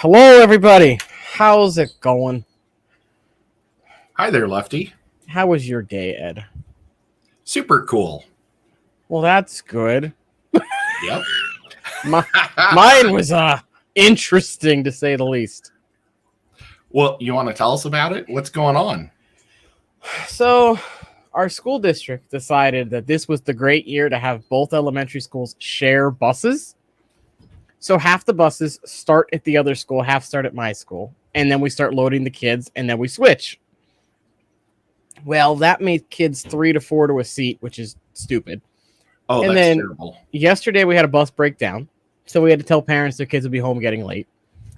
Hello, everybody. How's it going? Hi there, Lefty. How was your day, Ed? Super cool. Well, that's good. Yep. Mine was interesting, to say the least. Well, you want to tell us about it? What's going on? So, our school district decided that this was the great year to have both elementary schools share buses. So half the buses start at the other school, half start at my school. And then we start loading the kids, and then we switch. Well, that made kids 3 to 4 to a seat, which is stupid. Oh, And that's then terrible. Yesterday, we had a bus breakdown. So we had to tell parents their kids would be home getting late.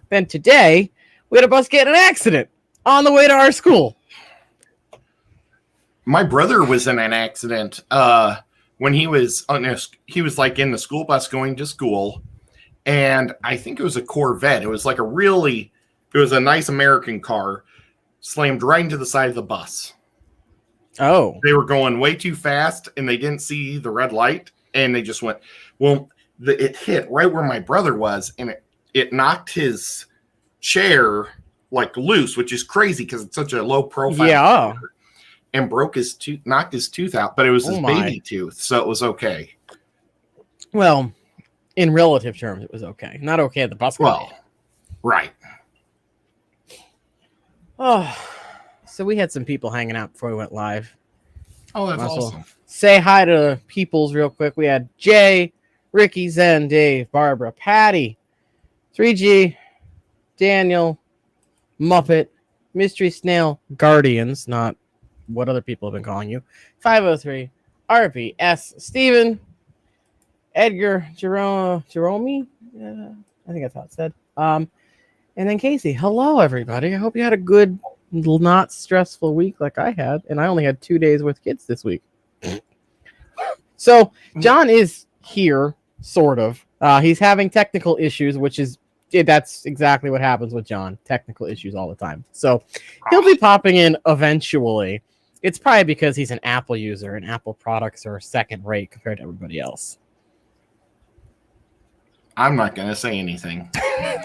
Then today, we had a bus get in an accident on the way to our school. My brother was in an accident when he was like in the school bus going to school. And I think it was a Corvette. It was like it was a nice American car, slammed right into the side of the bus. Oh. They were going way too fast, and they didn't see the red light, and they just went, well, it hit right where my brother was, and it knocked his chair like loose, which is crazy because it's such a low profile. Yeah. Chair, and knocked his tooth out, but it was his baby tooth, so it was okay. Well, in relative terms, it was okay. Not okay at the bus. Well, right. Oh, so we had some people hanging out before we went live. Oh, that's awesome. Say hi to peoples real quick. We had Jay, Ricky, Zen, Dave, Barbara, Patty, 3G, Daniel, Muppet, Mystery Snail, Guardians, not what other people have been calling you, 503, RP, S, Steven, Edgar, Jerome, I think that's how it said. And then Casey. Hello, everybody. I hope you had a good, not stressful week like I had, and I only had 2 days with kids this week. So John is here, sort of. He's having technical issues, that's exactly what happens with John. Technical issues all the time. So he'll be popping in eventually. It's probably because he's an Apple user, and Apple products are second rate compared to everybody else. I'm not going to say anything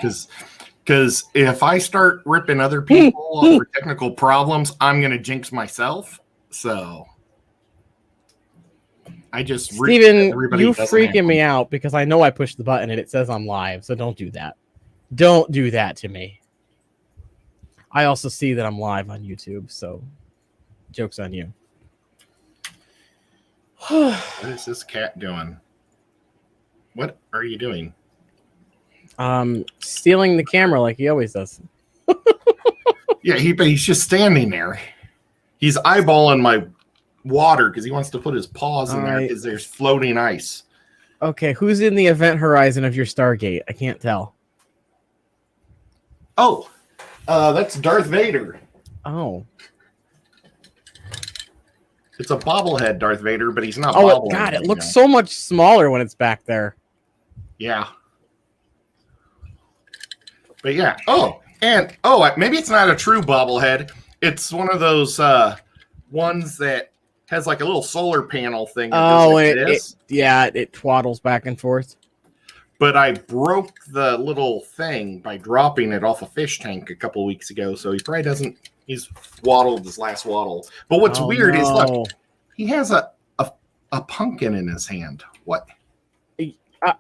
because if I start ripping other people for technical problems, I'm going to jinx myself. So I just Steven, you freaking me out because I know I pushed the button and it says I'm live. So don't do that. Don't do that to me. I also see that I'm live on YouTube. So joke's on you. What is this cat doing? What are you doing? Stealing the camera like he always does. Yeah, he's just standing there. He's eyeballing my water because he wants to put his paws in there because there's floating ice. Okay, who's in the event horizon of your Stargate? I can't tell. Oh, that's Darth Vader. Oh. It's a bobblehead Darth Vader, but he's not bobblehead. God, it looks so much smaller when it's back there. Yeah. But yeah. Maybe it's not a true bobblehead. It's one of those ones that has like a little solar panel thing. It twaddles back and forth. But I broke the little thing by dropping it off a fish tank a couple of weeks ago, so he probably doesn't. He's waddled his last waddle. But what's weird is, look, he has a pumpkin in his hand. What?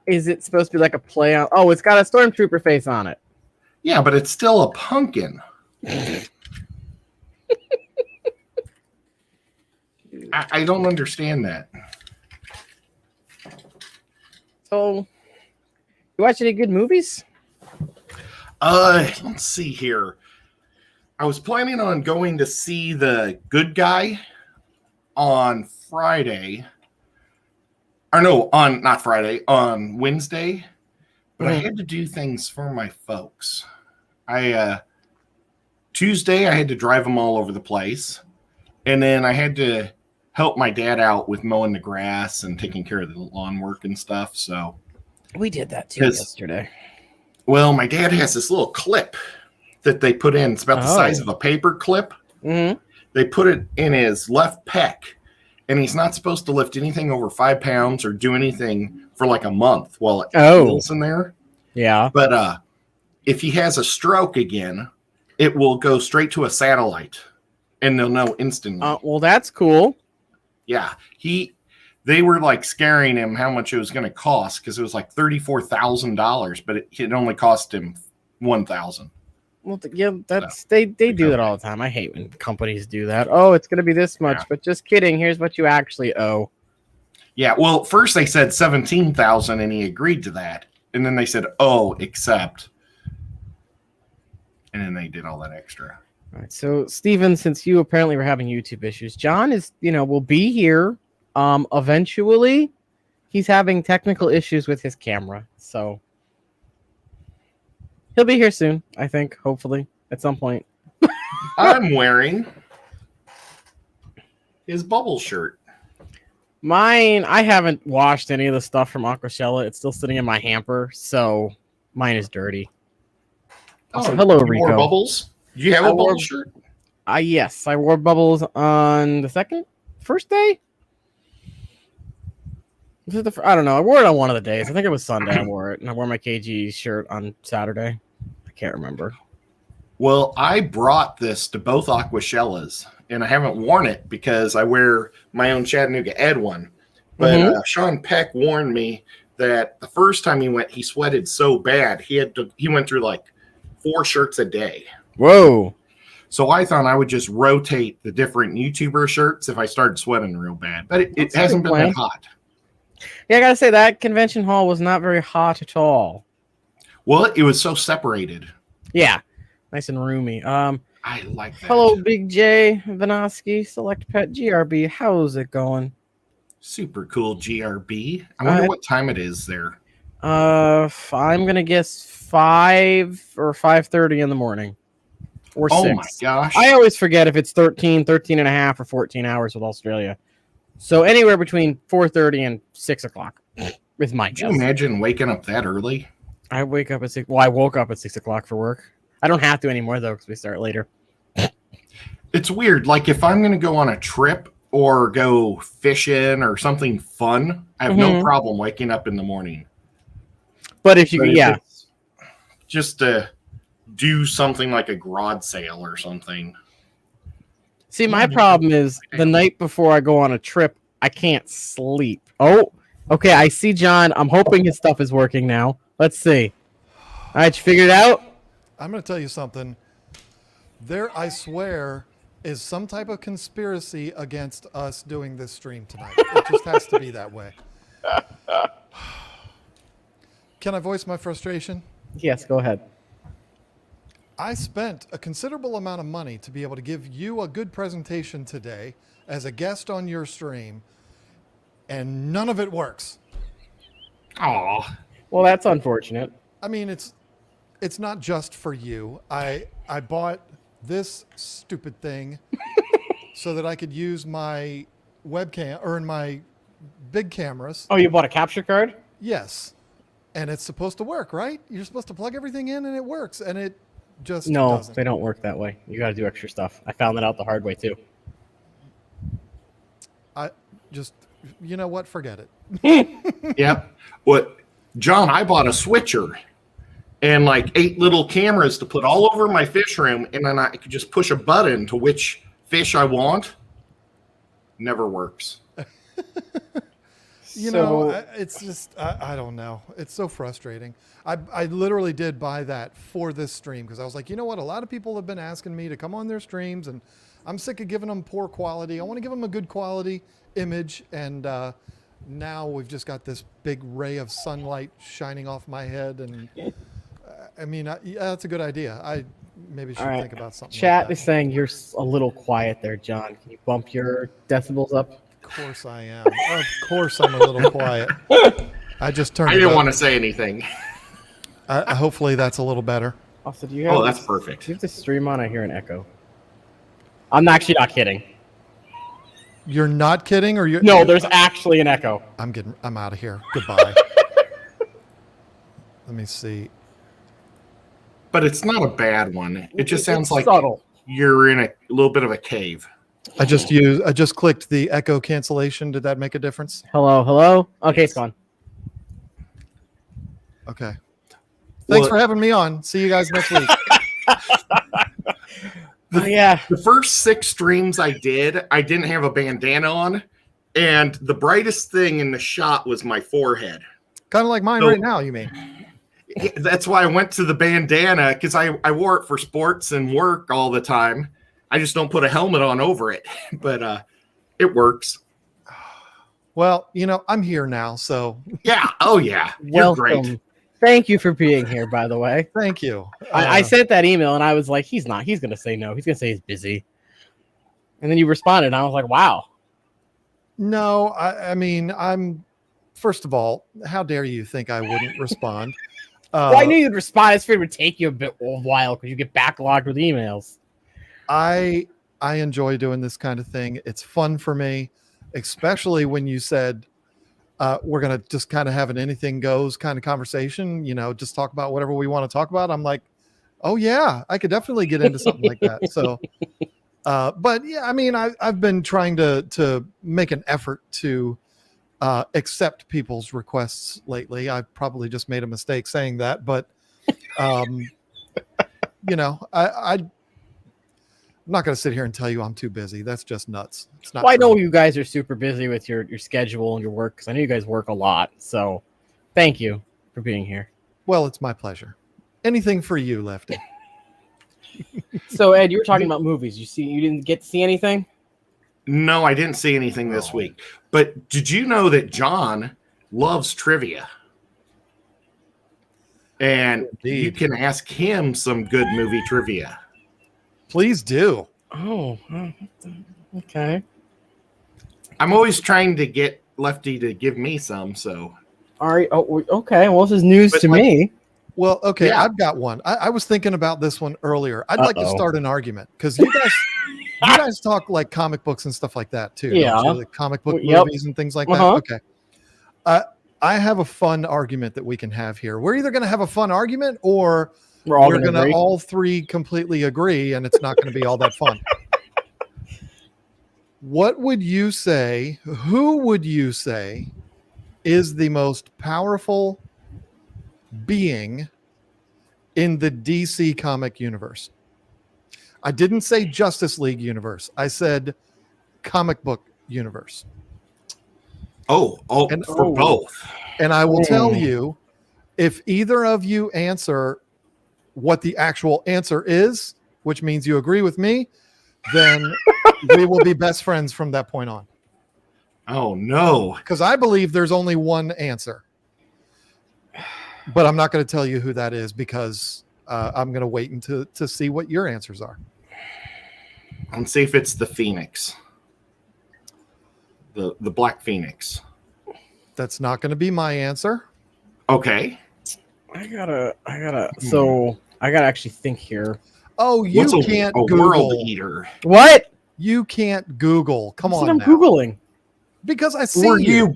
Is it supposed to be like a play on? Oh, it's got a stormtrooper face on it. Yeah, but it's still a pumpkin. I don't understand that. So, you watch any good movies? Let's see here. I was planning on going to see The Good Guy on Friday. Or no, not Friday, on Wednesday. But I had to do things for my folks. Tuesday, I had to drive them all over the place. And then I had to help my dad out with mowing the grass and taking care of the lawn work and stuff. So we did that too yesterday. Well, my dad has this little clip that they put in. It's about the size of a paper clip. Mm-hmm. They put it in his left pec, and he's not supposed to lift anything over 5 pounds or do anything for like a month while it heals in there. Yeah. But if he has a stroke again, it will go straight to a satellite, and they'll know instantly. Well, that's cool. Yeah, they were like scaring him how much it was going to cost because it was like $34,000, but it only cost him $1,000. Well, yeah, they do that all the time. I hate when companies do that. Oh, it's going to be this much, but just kidding. Here's what you actually owe. Yeah, well, first they said $17,000, and he agreed to that, and then they said, "Oh, except," and then they did all that extra. All right, so Steven, since you apparently were having YouTube issues, John is, will be here. Eventually, he's having technical issues with his camera, so he'll be here soon. I think, hopefully, at some point. I'm wearing his bubble shirt. Mine, I haven't washed any of the stuff from Aquashella. It's still sitting in my hamper, so mine is dirty. Also, hello, Rico. More bubbles? Do you have a bubble shirt? Yes, I wore bubbles on the first day. I don't know. I wore it on one of the days. I think it was Sunday. I wore it, and I wore my KG shirt on Saturday. I can't remember. Well, I brought this to both Aquashellas, and I haven't worn it because I wear my own Chattanooga Ed one. But Sean Peck warned me that the first time he went, he sweated so bad he went through like 4 shirts a day. Whoa! So I thought I would just rotate the different YouTuber shirts if I started sweating real bad. But it hasn't been that hot. Yeah, I gotta say that convention hall was not very hot at all. Well, it was so separated. Yeah, nice and roomy. I like that. Hello, Big J Vanoski, Select Pet GRB. How's it going? Super cool, GRB. I wonder what time it is there. I'm gonna guess 5 or 5:30 in the morning, or 6. Oh my gosh! I always forget if it's 13 and a half, or 14 hours with Australia. So anywhere between 4:30 and 6 o'clock is my guess. Can you imagine waking up that early? I wake up at 6. Well, I woke up at 6 o'clock for work. I don't have to anymore though because we start later. It's weird. Like if I'm going to go on a trip or go fishing or something fun, I have no problem waking up in the morning. But if you just to do something like a garage sale or something. See, my problem is the night before I go on a trip, I can't sleep. Oh, okay. I see John. I'm hoping his stuff is working now. Let's see. All right, you figured it out? I'm going to tell you something. There, I swear, is some type of conspiracy against us doing this stream tonight. It just has to be that way. Can I voice my frustration? Yes, go ahead. I spent a considerable amount of money to be able to give you a good presentation today as a guest on your stream, and none of it works. Aw. Well, that's unfortunate. I mean, it's not just for you. I bought this stupid thing so that I could use my webcam or my big cameras. Oh, you bought a capture card? Yes. And it's supposed to work, right? You're supposed to plug everything in and it works, and it just No, doesn't. they don't work that way. You got to do extra stuff. I found that out the hard way too. I just, you know what? Forget it. Yep. What, John? I bought a switcher and like 8 little cameras to put all over my fish room, and then I could just push a button to which fish I want. Never works. You know, it's just, I don't know. It's so frustrating. I literally did buy that for this stream because I was like, you know what? A lot of people have been asking me to come on their streams, and I'm sick of giving them poor quality. I want to give them a good quality image, and now we've just got this big ray of sunlight shining off my head, and I mean, yeah, that's a good idea. I maybe should think about something. Chat like that. is saying you're a little quiet there, John. Can you bump your decibels up? Of course I am. Of course I'm a little quiet. I just turned. I didn't want to say anything. Hopefully that's a little better. Also, do you have? Oh, that's perfect. Do you have the stream on? I hear an echo. I'm actually not kidding. You're not kidding, or you're? No, there's actually an echo. I'm out of here. Goodbye. Let me see. But it's not a bad one. It just sounds like subtle. You're in a little bit of a cave. I just clicked the echo cancellation. Did that make a difference? Hello. Okay, it's gone. Okay. Thanks for having me on. See you guys next week. The first 6 streams I didn't have a bandana on, and the brightest thing in the shot was my forehead. Kind of like mine right now, you mean? That's why I went to the bandana, because I wore it for sports and work all the time. I just don't put a helmet on over it, but it works. Well, I'm here now, so. Yeah. Oh, yeah. You're great. Thank you for being here, by the way. Thank you. I sent that email, and I was like, he's going to say no. He's going to say he's busy. And then you responded, and I was like, wow. No, I mean, first of all, how dare you think I wouldn't respond? Well, I knew you'd respond. It's figured it would take you a while because you get backlogged with emails. I enjoy doing this kind of thing. It's fun for me, especially when you said we're going to just kind of have an anything goes kind of conversation, just talk about whatever we want to talk about. I'm like, oh yeah, I could definitely get into something like that. So, but yeah, I mean, I've been trying to make an effort to accept people's requests lately. I probably just made a mistake saying that, but I'm not going to sit here and tell you I'm too busy. That's just nuts. It's not. Well, I know you guys are super busy with your schedule and your work, because I know you guys work a lot. So thank you for being here. Well, it's my pleasure. Anything for you, Lefty. So Ed, you were talking about movies. You didn't get to see anything? No, I didn't see anything this week. But did you know that John loves trivia? And Indeed. You can ask him some good movie trivia. Please do. Oh, okay. I'm always trying to get Lefty to give me some, so. All right. Oh, okay. Well, this is news to me. Well, okay, Yeah. I've got one. I was thinking about this one earlier. I'd like to start an argument because you guys talk like comic books and stuff like that too. Yeah. Don't you? Like comic book movies and things like that. Okay. I have a fun argument that we can have here. We're either going to have a fun argument or we're going to all three completely agree, and it's not going to be all that fun. What would you say? Who would you say is the most powerful being in the DC comic universe? I didn't say Justice League universe. I said comic book universe. For both. And I will tell you, if either of you answer what the actual answer is, which means you agree with me, then we will be best friends from that point on. Oh, no. Because I believe there's only one answer. But I'm not going to tell you who that is because I'm going to wait to see what your answers are. And see if it's the Phoenix. The Black Phoenix. That's not going to be my answer. Okay. I gotta actually think here. Oh, you can't Google. World eater. What? You can't Google. Come on, I'm now. Googling. Because I see you.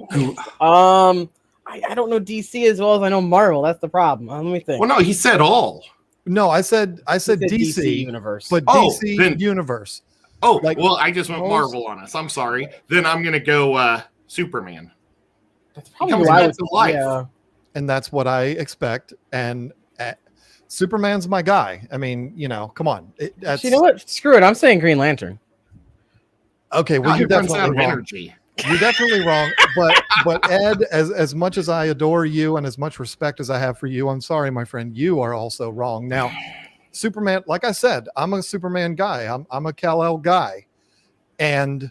I don't know DC as well as I know Marvel. That's the problem. Let me think. Well, no, he said all. No, I said DC universe. but DC universe. Oh, well, I just went Marvel on us. I'm sorry. Then I'm gonna go Superman. That's probably why I was life. Yeah. And that's what I expect. And Superman's my guy. I mean, come on. You know what? Screw it. I'm saying Green Lantern. Okay, well, you're definitely wrong. Energy. You're definitely wrong. But Ed, as much as I adore you and as much respect as I have for you, I'm sorry, my friend, you are also wrong. Now, Superman, like I said, I'm a Superman guy. I'm a Kal-El guy. And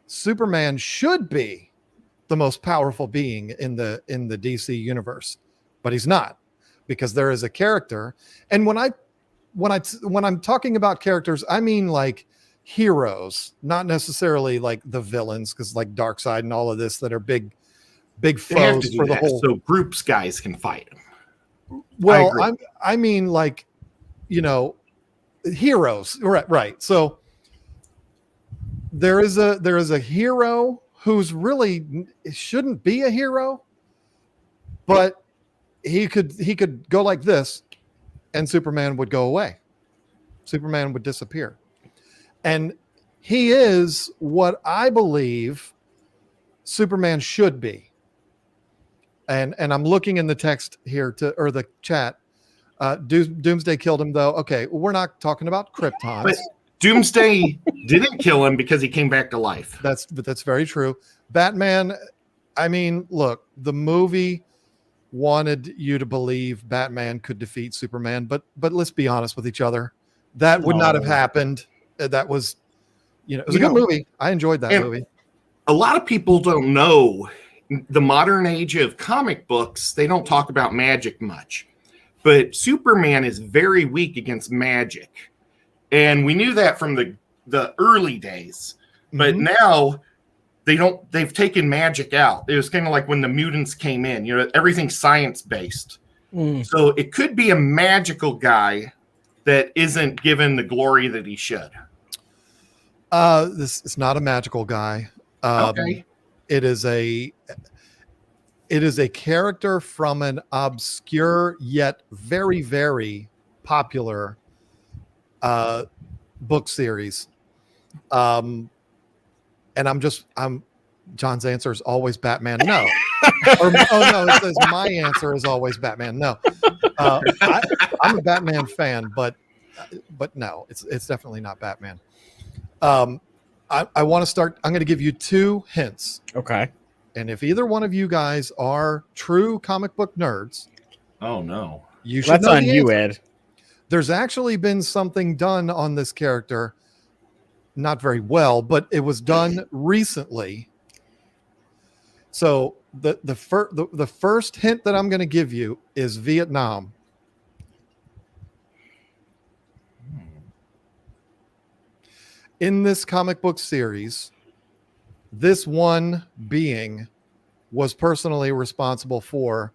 Superman should be the most powerful being in the DC universe, but he's not, because there is a character. And when I'm talking about characters, I mean like heroes, not necessarily like the villains, because like Darkseid and all of this that are big foes for the whole. So groups guys can fight them. Well, I mean like, heroes, right. So there is a hero who's really shouldn't be a hero, but he could go like this and Superman would go away. Superman would disappear. And he is what I believe Superman should be. And I'm looking in the text here or the chat Doomsday killed him, though. Okay, we're not talking about Kryptons. But Doomsday didn't kill him because he came back to life. That's very true. Batman, I mean, look, the movie wanted you to believe Batman could defeat Superman, but let's be honest with each other. That would not have happened. That was, it was a good movie. I enjoyed that movie. A lot of people don't know the modern age of comic books. They don't talk about magic much, but Superman is very weak against magic. And we knew that from the early days, but now they've taken magic out. It was kind of like when the mutants came in, everything's science based. So it could be a magical guy that isn't given the glory that he should. This is not a magical guy. Okay. It is a character from an obscure yet very, very popular book series. And John's answer is always Batman. No. It says my answer is always Batman. No. I'm a Batman fan, but no, it's definitely not Batman. I want to start. I'm going to give you 2 hints. Okay. And if either one of you guys are true comic book nerds, oh no, you should That's know on the you, answer. Ed. There's actually been something done on this character, not very well, but it was done recently. So the first hint that I'm going to give you is Vietnam. In this comic book series, this one being was personally responsible for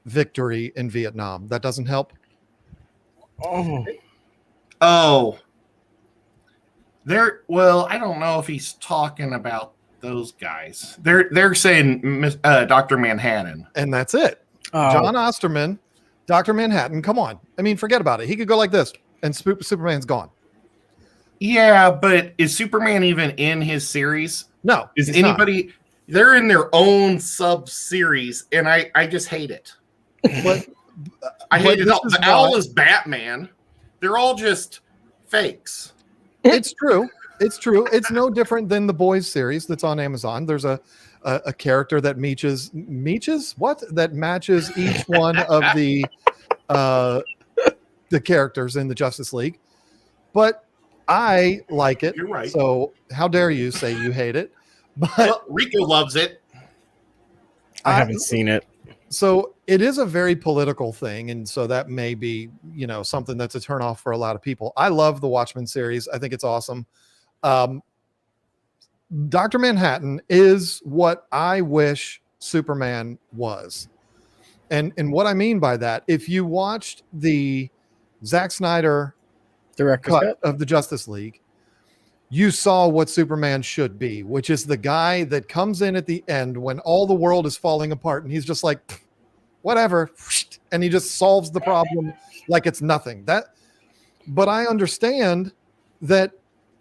victory in Vietnam. That doesn't help. Oh. Well, I don't know if he's talking about those guys. They're saying Dr. Manhattan. And that's it. John Osterman, Dr. Manhattan. Come on. I mean, forget about it. He could go like this and Superman's gone. Yeah, but is Superman even in his series? No. Is anybody? They're in their own sub-series, and I just hate it. But I hate it. The Owl is Batman. They're all just fakes. It's true. It's true. It's no different than the Boys series that's on Amazon. There's a character that matches each one of the characters in the Justice League. But I like it. You're right. So how dare you say you hate it? But well, Rico loves it. I haven't seen it. So it is a very political thing, and so that may be, something that's a turnoff for a lot of people. I love the Watchmen series. I think it's awesome. Dr. Manhattan is what I wish Superman was. And what I mean by that, if you watched the Zack Snyder Director's cut of the Justice League, you saw what Superman should be, which is the guy that comes in at the end when all the world is falling apart and he's just like, whatever, and he just solves the problem like it's nothing. But I understand that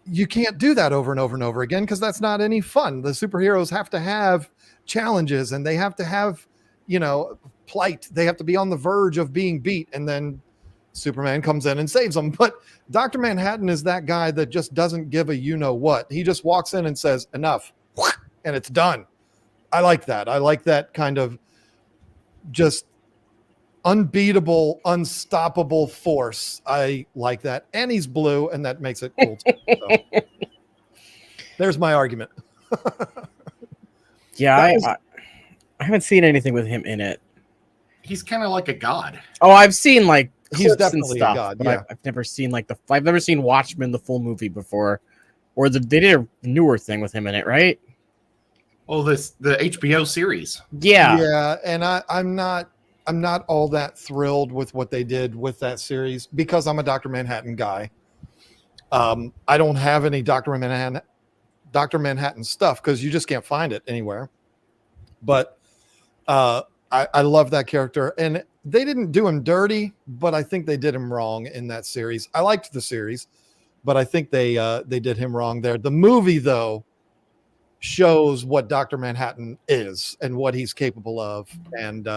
you can't do that over and over and over again because that's not any fun. The superheroes have to have challenges and they have to have, plight. They have to be on the verge of being beat, and then Superman comes in and saves them. But Dr. Manhattan is that guy that just doesn't give a what. He just walks in and says, enough, and it's done. I like that. I like that kind of just unbeatable, unstoppable force. I like that. And he's blue, and that makes it cool too. So, there's my argument. Yeah, I haven't seen anything with him in it. He's kind of like a god. Oh, I've seen like He's clips definitely and stuff, a god. but Yeah. I've never seen I've never seen Watchmen the full movie before, or they did a newer thing with him in it, right? Oh, the HBO series. Yeah. Yeah, and I'm not all that thrilled with what they did with that series because I'm a Dr. Manhattan guy. I don't have any Dr. Manhattan stuff because you just can't find it anywhere. But I love that character, and they didn't do him dirty, but I think they did him wrong in that series. I liked the series, but I think they did him wrong there. The movie, though, shows what Dr. Manhattan is and what he's capable of, and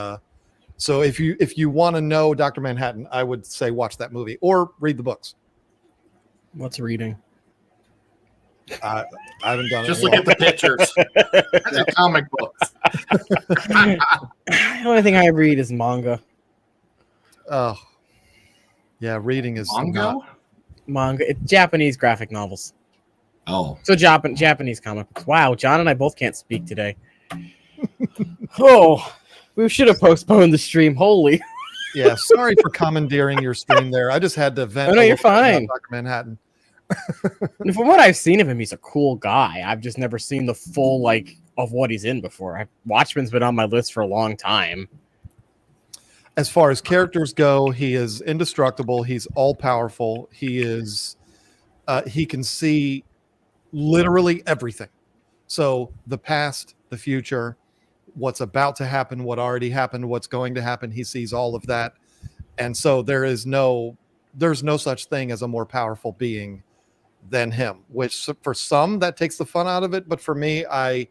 So if you want to know Dr. Manhattan, I would say watch that movie or read the books. What's reading? I haven't done it. Just in a look while. at the pictures. The comic books. The only thing I read is manga. Oh, yeah, reading is Mongo? not. Manga. It's Japanese graphic novels. Oh. So Japanese comic books. Wow, John and I both can't speak today. Oh, we should have postponed the stream. Holy. Yeah, sorry for commandeering your stream there. I just had to vent. Oh, no, a you're little bit about fine. Dr. Manhattan. And from what I've seen of him, he's a cool guy. I've just never seen the full of what he's in before. Watchmen's been on my list for a long time. As far as characters go, he is indestructible. He's all powerful. He is. He can see literally everything. So the past, the future, what's about to happen, what already happened, what's going to happen. He sees all of that, and so there's no such thing as a more powerful being than him. Which for some that takes the fun out of it, but for me, I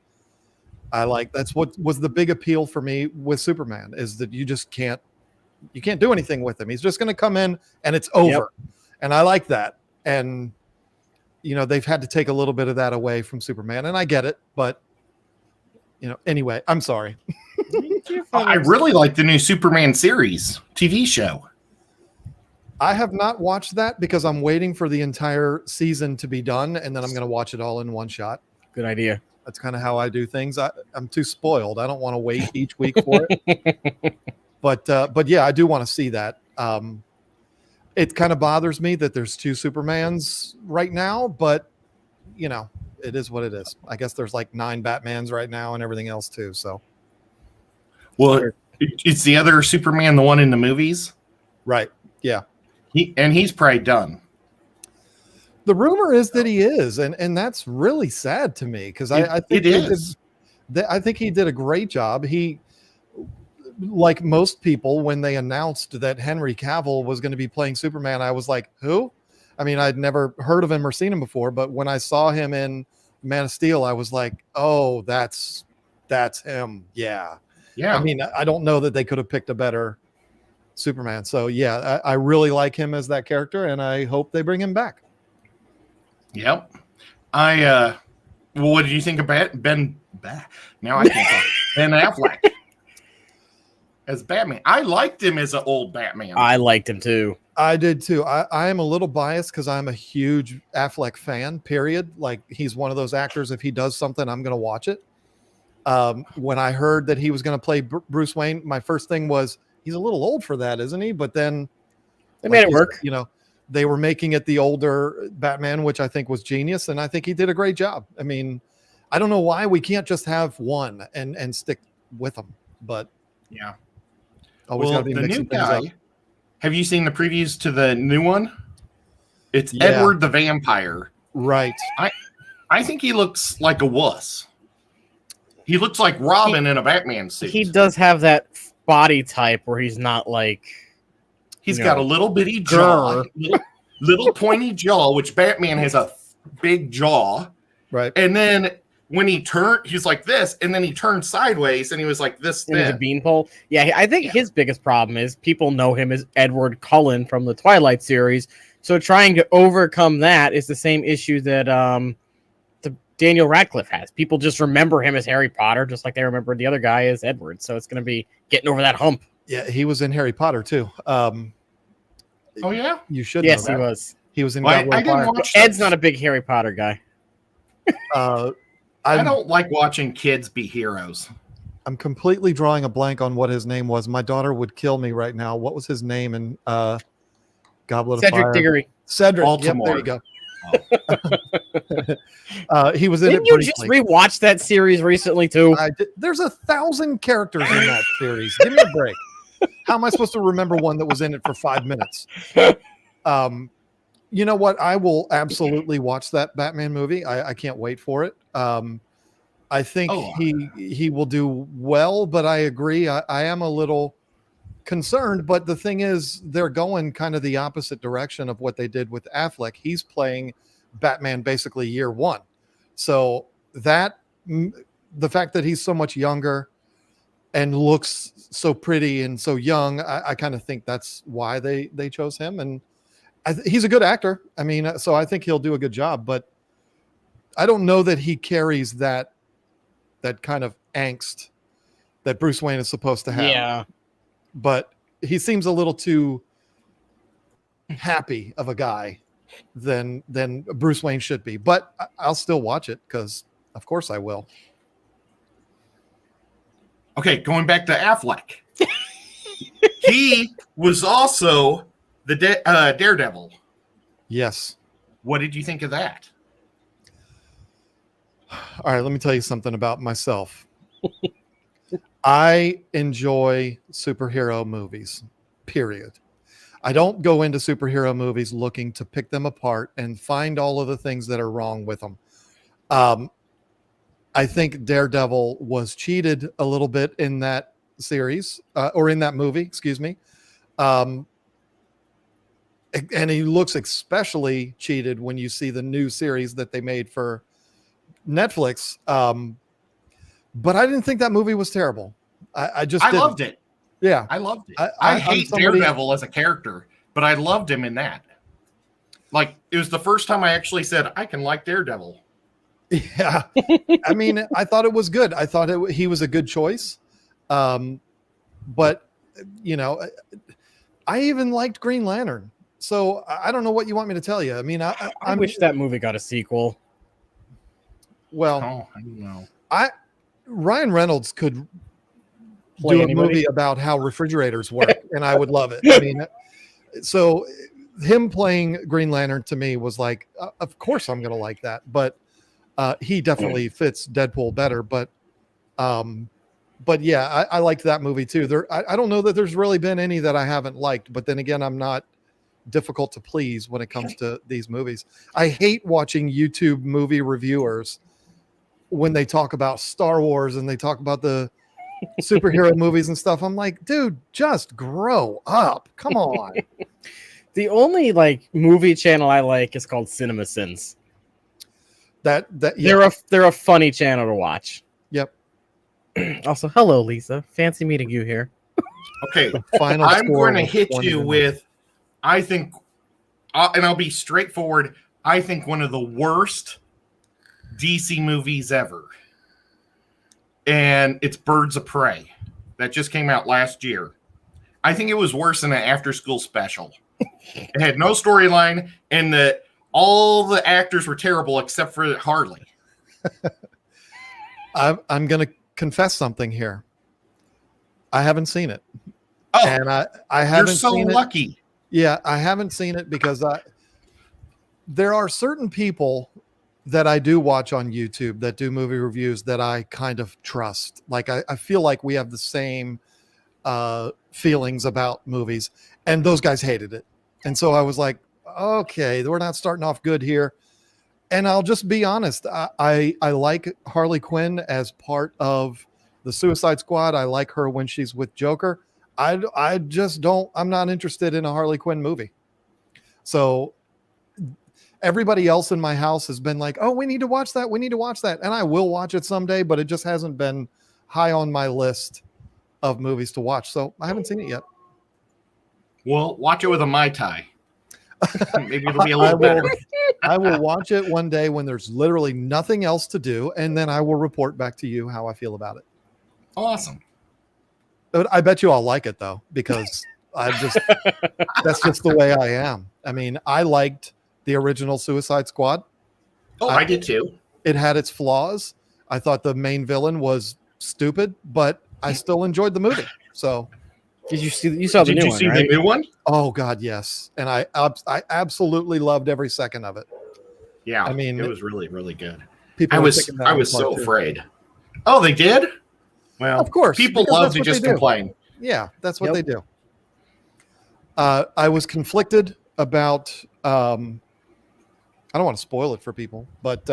like that's what was the big appeal for me with Superman is that you can't do anything with him. He's just going to come in and it's over, and I like that. And they've had to take a little bit of that away from Superman, and I get it, but anyway, I'm sorry. I really like the new Superman series TV show. I have not watched that because I'm waiting for the entire season to be done, and then I'm going to watch it all in one shot. Good idea. That's kind of how I do things. I'm too spoiled. I don't want to wait each week for it. But yeah, I do want to see that. It kind of bothers me that there's two Supermans right now, but it is what it is. I guess there's like 9 Batmans right now and everything else too. So, Well, it's the other Superman, the one in the movies, right? Yeah. He's probably done. The rumor is that he is, and that's really sad to me because I think I think he did a great job. He, like most people, when they announced that Henry Cavill was going to be playing Superman, I was like, who? I mean, I'd never heard of him or seen him before, but when I saw him in Man of Steel, I was like, oh, that's him. Yeah. Yeah. I mean, I don't know that they could have picked a better Superman. So yeah, I really like him as that character, and I hope they bring him back. Yep. Well, what did you think about Ben? Now I can't talk. Ben Affleck as Batman. I liked him as an old Batman. I liked him too. I did too. I am a little biased because I'm a huge Affleck fan, period. Like, he's one of those actors, if he does something, I'm going to watch it. When I heard that he was going to play Bruce Wayne, my first thing was, he's a little old for that, isn't he? But then They made it work. They were making it the older Batman, which I think was genius. And I think he did a great job. I mean, I don't know why we can't just have one and stick with them, but yeah. Always got to be the new mixing things guy. up. Have you seen the previews to the new one? It's Yeah. Edward the Vampire. Right. I think he looks like a wuss. He looks like Robin in a Batman suit. He does have that body type where he's not like. He's got a little bitty jaw, little pointy jaw, which Batman has a big jaw. Right. And then when he turned, he's like this, and then he turned sideways, and he was like this Into the thin. beanpole. Yeah, I think his biggest problem is people know him as Edward Cullen from the Twilight series. So trying to overcome that is the same issue that the Daniel Radcliffe has. People just remember him as Harry Potter, just like they remember the other guy as Edward. So it's going to be getting over that hump. Yeah, he was in Harry Potter too. Oh yeah, You should. Yes, know he that. was. He was in. Well, Goblet I of didn't Fire. watch. Ed's not a big Harry Potter guy. I don't like watching kids be heroes. I'm completely drawing a blank on what his name was. My daughter would kill me right now. What was his name in Goblet of Fire? Cedric Diggory. Cedric. Baltimore. Yep, there you go. He was in Didn't it you briefly. just rewatch that series recently too? There's 1,000 characters in that series. Give me a break. How am I supposed to remember one that was in it for 5 minutes? You know what? I will absolutely watch that Batman movie. I can't wait for it. I think he will do well, but I agree. I am a little concerned, but the thing is, they're going kind of the opposite direction of what they did with Affleck. He's playing Batman basically year one. So the fact that he's so much younger, and looks so pretty and so young. I kind of think that's why they chose him. And he's a good actor. I mean, so I think he'll do a good job, but I don't know that he carries that kind of angst that Bruce Wayne is supposed to have. Yeah. But he seems a little too happy of a guy than Bruce Wayne should be. But I'll still watch it because of course I will. Okay, going back to Affleck. He was also the Daredevil. Yes. What did you think of that? All right, let me tell you something about myself. I enjoy superhero movies, period. I don't go into superhero movies looking to pick them apart and find all of the things that are wrong with them. I think Daredevil was cheated a little bit in that series, or in that movie, excuse me. And he looks especially cheated when you see the new series that they made for Netflix. But I didn't think that movie was terrible. I loved it. Yeah. I loved it. I hate Daredevil as a character, but I loved him in that. Like, it was the first time I actually said, I can like Daredevil. Yeah. I mean, I thought it was good. I thought he was a good choice. But, you know, I even liked Green Lantern. So I don't know what you want me to tell you. I mean, I wish that movie got a sequel. Well, I don't know. Ryan Reynolds could Play do a anybody. movie about how refrigerators work, and I would love it. I mean, so him playing Green Lantern to me was like, of course I'm going to like that. But he definitely fits Deadpool better. But yeah, I liked that movie too. I don't know that there's really been any that I haven't liked. But then again, I'm not difficult to please when it comes to these movies. I hate watching YouTube movie reviewers when they talk about Star Wars and they talk about the superhero movies and stuff. I'm like, dude, just grow up. Come on. The only like movie channel I like is called Cinema Sins. Yeah. They're a funny channel to watch. Yep. Also, hello Lisa. Fancy meeting you here. Okay, Final I'm score going to was hit 20 you to with, I think, and I'll be straightforward, I think one of the worst DC movies ever. And it's Birds of Prey. That just came out last year. I think it was worse than an after-school special. It had no storyline, and all the actors were terrible except for Harley. I'm going to confess something here. I haven't seen it. Oh, and I haven't you're so seen lucky. it. Yeah, I haven't seen it because there are certain people that I do watch on YouTube that do movie reviews that I kind of trust. Like I feel like we have the same feelings about movies, and those guys hated it. And so I was like, okay, we're not starting off good here. And I'll just be honest. I like Harley Quinn as part of the Suicide Squad. I like her when she's with Joker. I just don't, I'm not interested in a Harley Quinn movie. So everybody else in my house has been like, oh, we need to watch that. We need to watch that. And I will watch it someday, but it just hasn't been high on my list of movies to watch. So I haven't seen it yet. Well, watch it with a Mai Tai. Maybe it'll be a little better. I will watch it one day when there's literally nothing else to do. And then I will report back to you how I feel about it. Awesome. But I bet you I'll like it though, because that's just the way I am. I mean, I liked the original Suicide Squad. Oh, I did too. It had its flaws. I thought the main villain was stupid, but I still enjoyed the movie. So Did you see? You saw the Did new you one, see right? the new one? oh God, yes. And I absolutely loved every second of it. Yeah, I mean, it was really, really good. People I were was thinking that was so part two. afraid. Oh, they did? Well, Of course, people because love that's to what they just do. complain. Yeah, that's what Yep. they do. I was conflicted about. I don't want to spoil it for people, but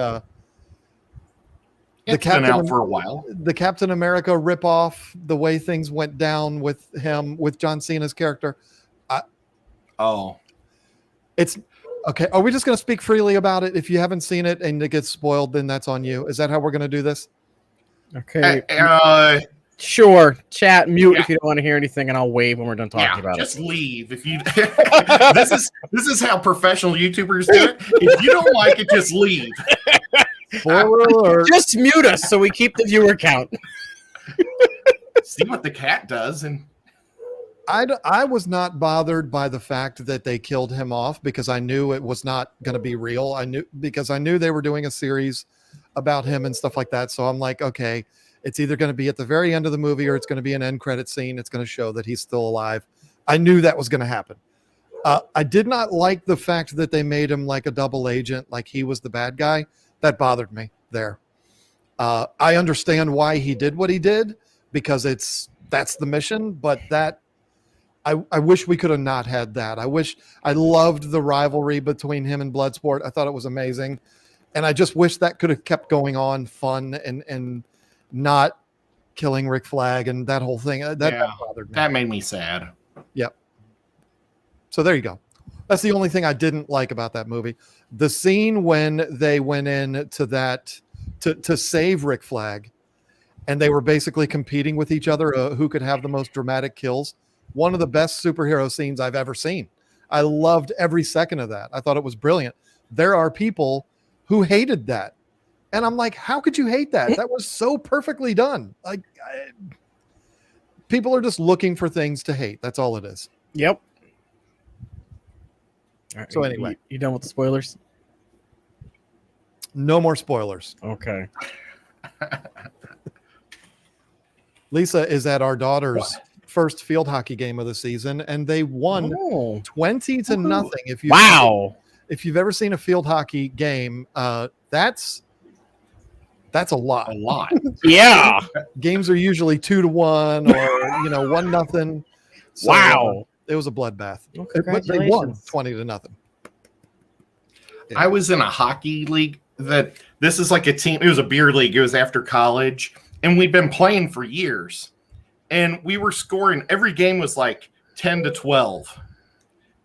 It's been out for a while. the Captain America ripoff, the way things went down with him, with John Cena's character. Oh, It's okay. Are we just going to speak freely about it? If you haven't seen it and it gets spoiled, then that's on you. Is that how we're going to do this? Okay. Sure, chat, mute Yeah. if you don't want to hear anything, and I'll wave when we're done talking about just it. leave if you. This is how professional YouTubers do it. If you don't like it, just leave. Spoiler alert. Just mute us so we keep the viewer count. See what the cat does, and I was not bothered by the fact that they killed him off because I knew it was not going to be real. I knew they were doing a series about him and stuff like that. So I'm like, okay, it's either going to be at the very end of the movie or it's going to be an end credit scene. It's going to show that he's still alive. I knew that was going to happen. I did not like the fact that they made him like a double agent, like he was the bad guy. That bothered me there. I understand why he did what he did because that's the mission, but that I wish we could have not had that. I loved the rivalry between him and Bloodsport. I thought it was amazing. And I just wish that could have kept going on fun and not killing Rick Flag and that whole thing. That bothered me. That made me sad. Yep. So there you go. That's the only thing I didn't like about that movie. The scene when they went in to that to save Rick Flag and they were basically competing with each other who could have the most dramatic kills. One of the best superhero scenes I've ever seen. I loved every second of that. I thought it was brilliant. There are people who hated that. And I'm like, how could you hate that? That was so perfectly done. Like, people are just looking for things to hate. That's all it is. Yep. So anyway. You done with the spoilers? No more spoilers. Okay. Lisa is at our daughter's first field hockey game of the season, and they won 20-0. If you've ever seen a field hockey game, that's a lot. A lot. Yeah. Games are usually 2-1 or 1-0. So, wow. It was a bloodbath. Well, But they won 20-0. I was in a hockey league this is like a team. It was a beer league. It was after college, and we'd been playing for years. And we were scoring. Every game was like 10-12.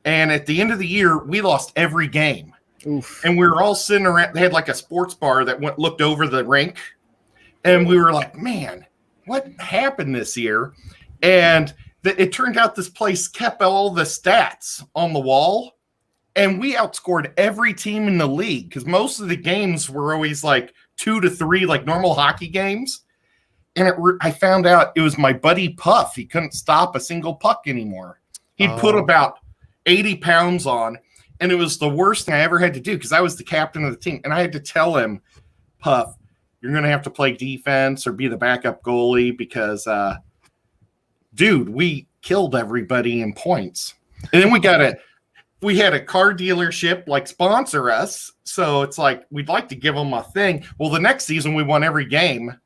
And at the end of the year, we lost every game. Oof. And we were all sitting around. They had like a sports bar that looked over the rink. And we were like, man, what happened this year? And it turned out this place kept all the stats on the wall. And we outscored every team in the league because most of the games were always like 2-3, like normal hockey games. And I found out it was my buddy Puff. He couldn't stop a single puck anymore. He'd put about 80 pounds on, and it was the worst thing I ever had to do because I was the captain of the team. And I had to tell him, Puff, you're going to have to play defense or be the backup goalie because, dude, we killed everybody in points. And then we had a car dealership like sponsor us. So it's like, we'd like to give them a thing. Well, the next season we won every game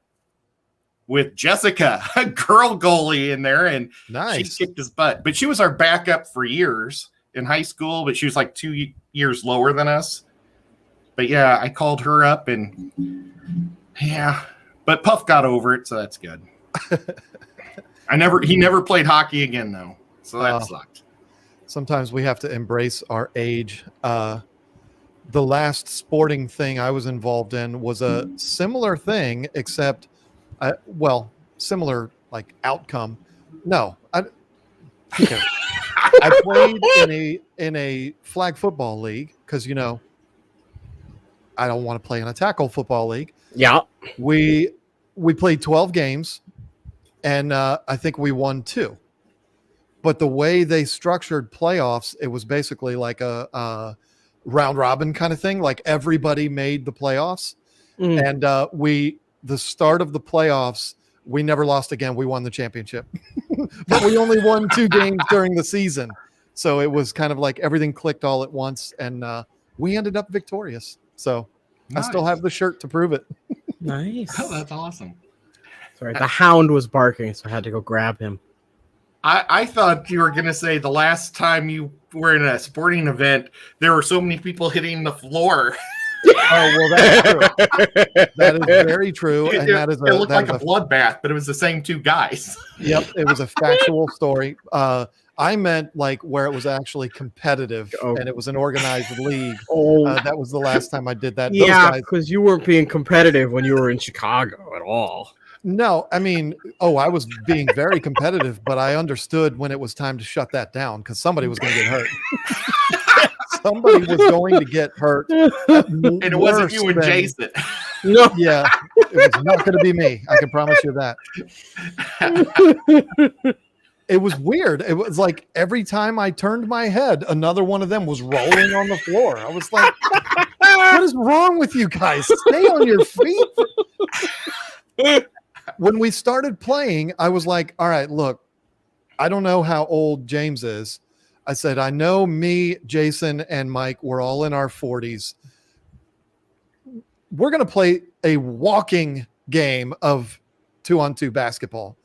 with Jessica, a girl goalie in there, and nice. She kicked his butt. But she was our backup for years in high school, but she was like 2 years lower than us. But yeah, I called her up, and yeah, but Puff got over it, so that's good. He never played hockey again though, so that sucked. Sometimes we have to embrace our age. The last sporting thing I was involved in was a similar thing, except similar like outcome. No, I played in a flag football league because I don't want to play in a tackle football league. Yeah, we played 12 games, and I think we won 2. But the way they structured playoffs, it was basically like a round robin kind of thing. Like everybody made the playoffs, and the start of the playoffs, we never lost again. We won the championship, but we only won 2 games during the season. So it was kind of like everything clicked all at once, and we ended up victorious. So nice. I still have the shirt to prove it. Nice. Oh, that's awesome. Sorry, the hound was barking, so I had to go grab him. I thought you were going to say the last time you were in a sporting event, there were so many people hitting the floor. Oh, well, that's true. That is very true. And it looked like a bloodbath, but it was the same 2 guys. Yep. It was a factual story. I meant like where it was actually competitive and it was an organized league. That was the last time I did that. Yeah, because you weren't being competitive when you were in Chicago at all. No, I mean, I was being very competitive, but I understood when it was time to shut that down because somebody was going to get hurt. Somebody was going to get hurt. And it wasn't you and Jason. No. Yeah, it was not going to be me. I can promise you that. It was weird. It was like every time I turned my head, another one of them was rolling on the floor. I was like, what is wrong with you guys? Stay on your feet. When we started playing, I was like, all right, look, I don't know how old James is. I said, I know me, Jason, and Mike, we're all in our 40s. We're going to play a walking game of 2-on-2 basketball.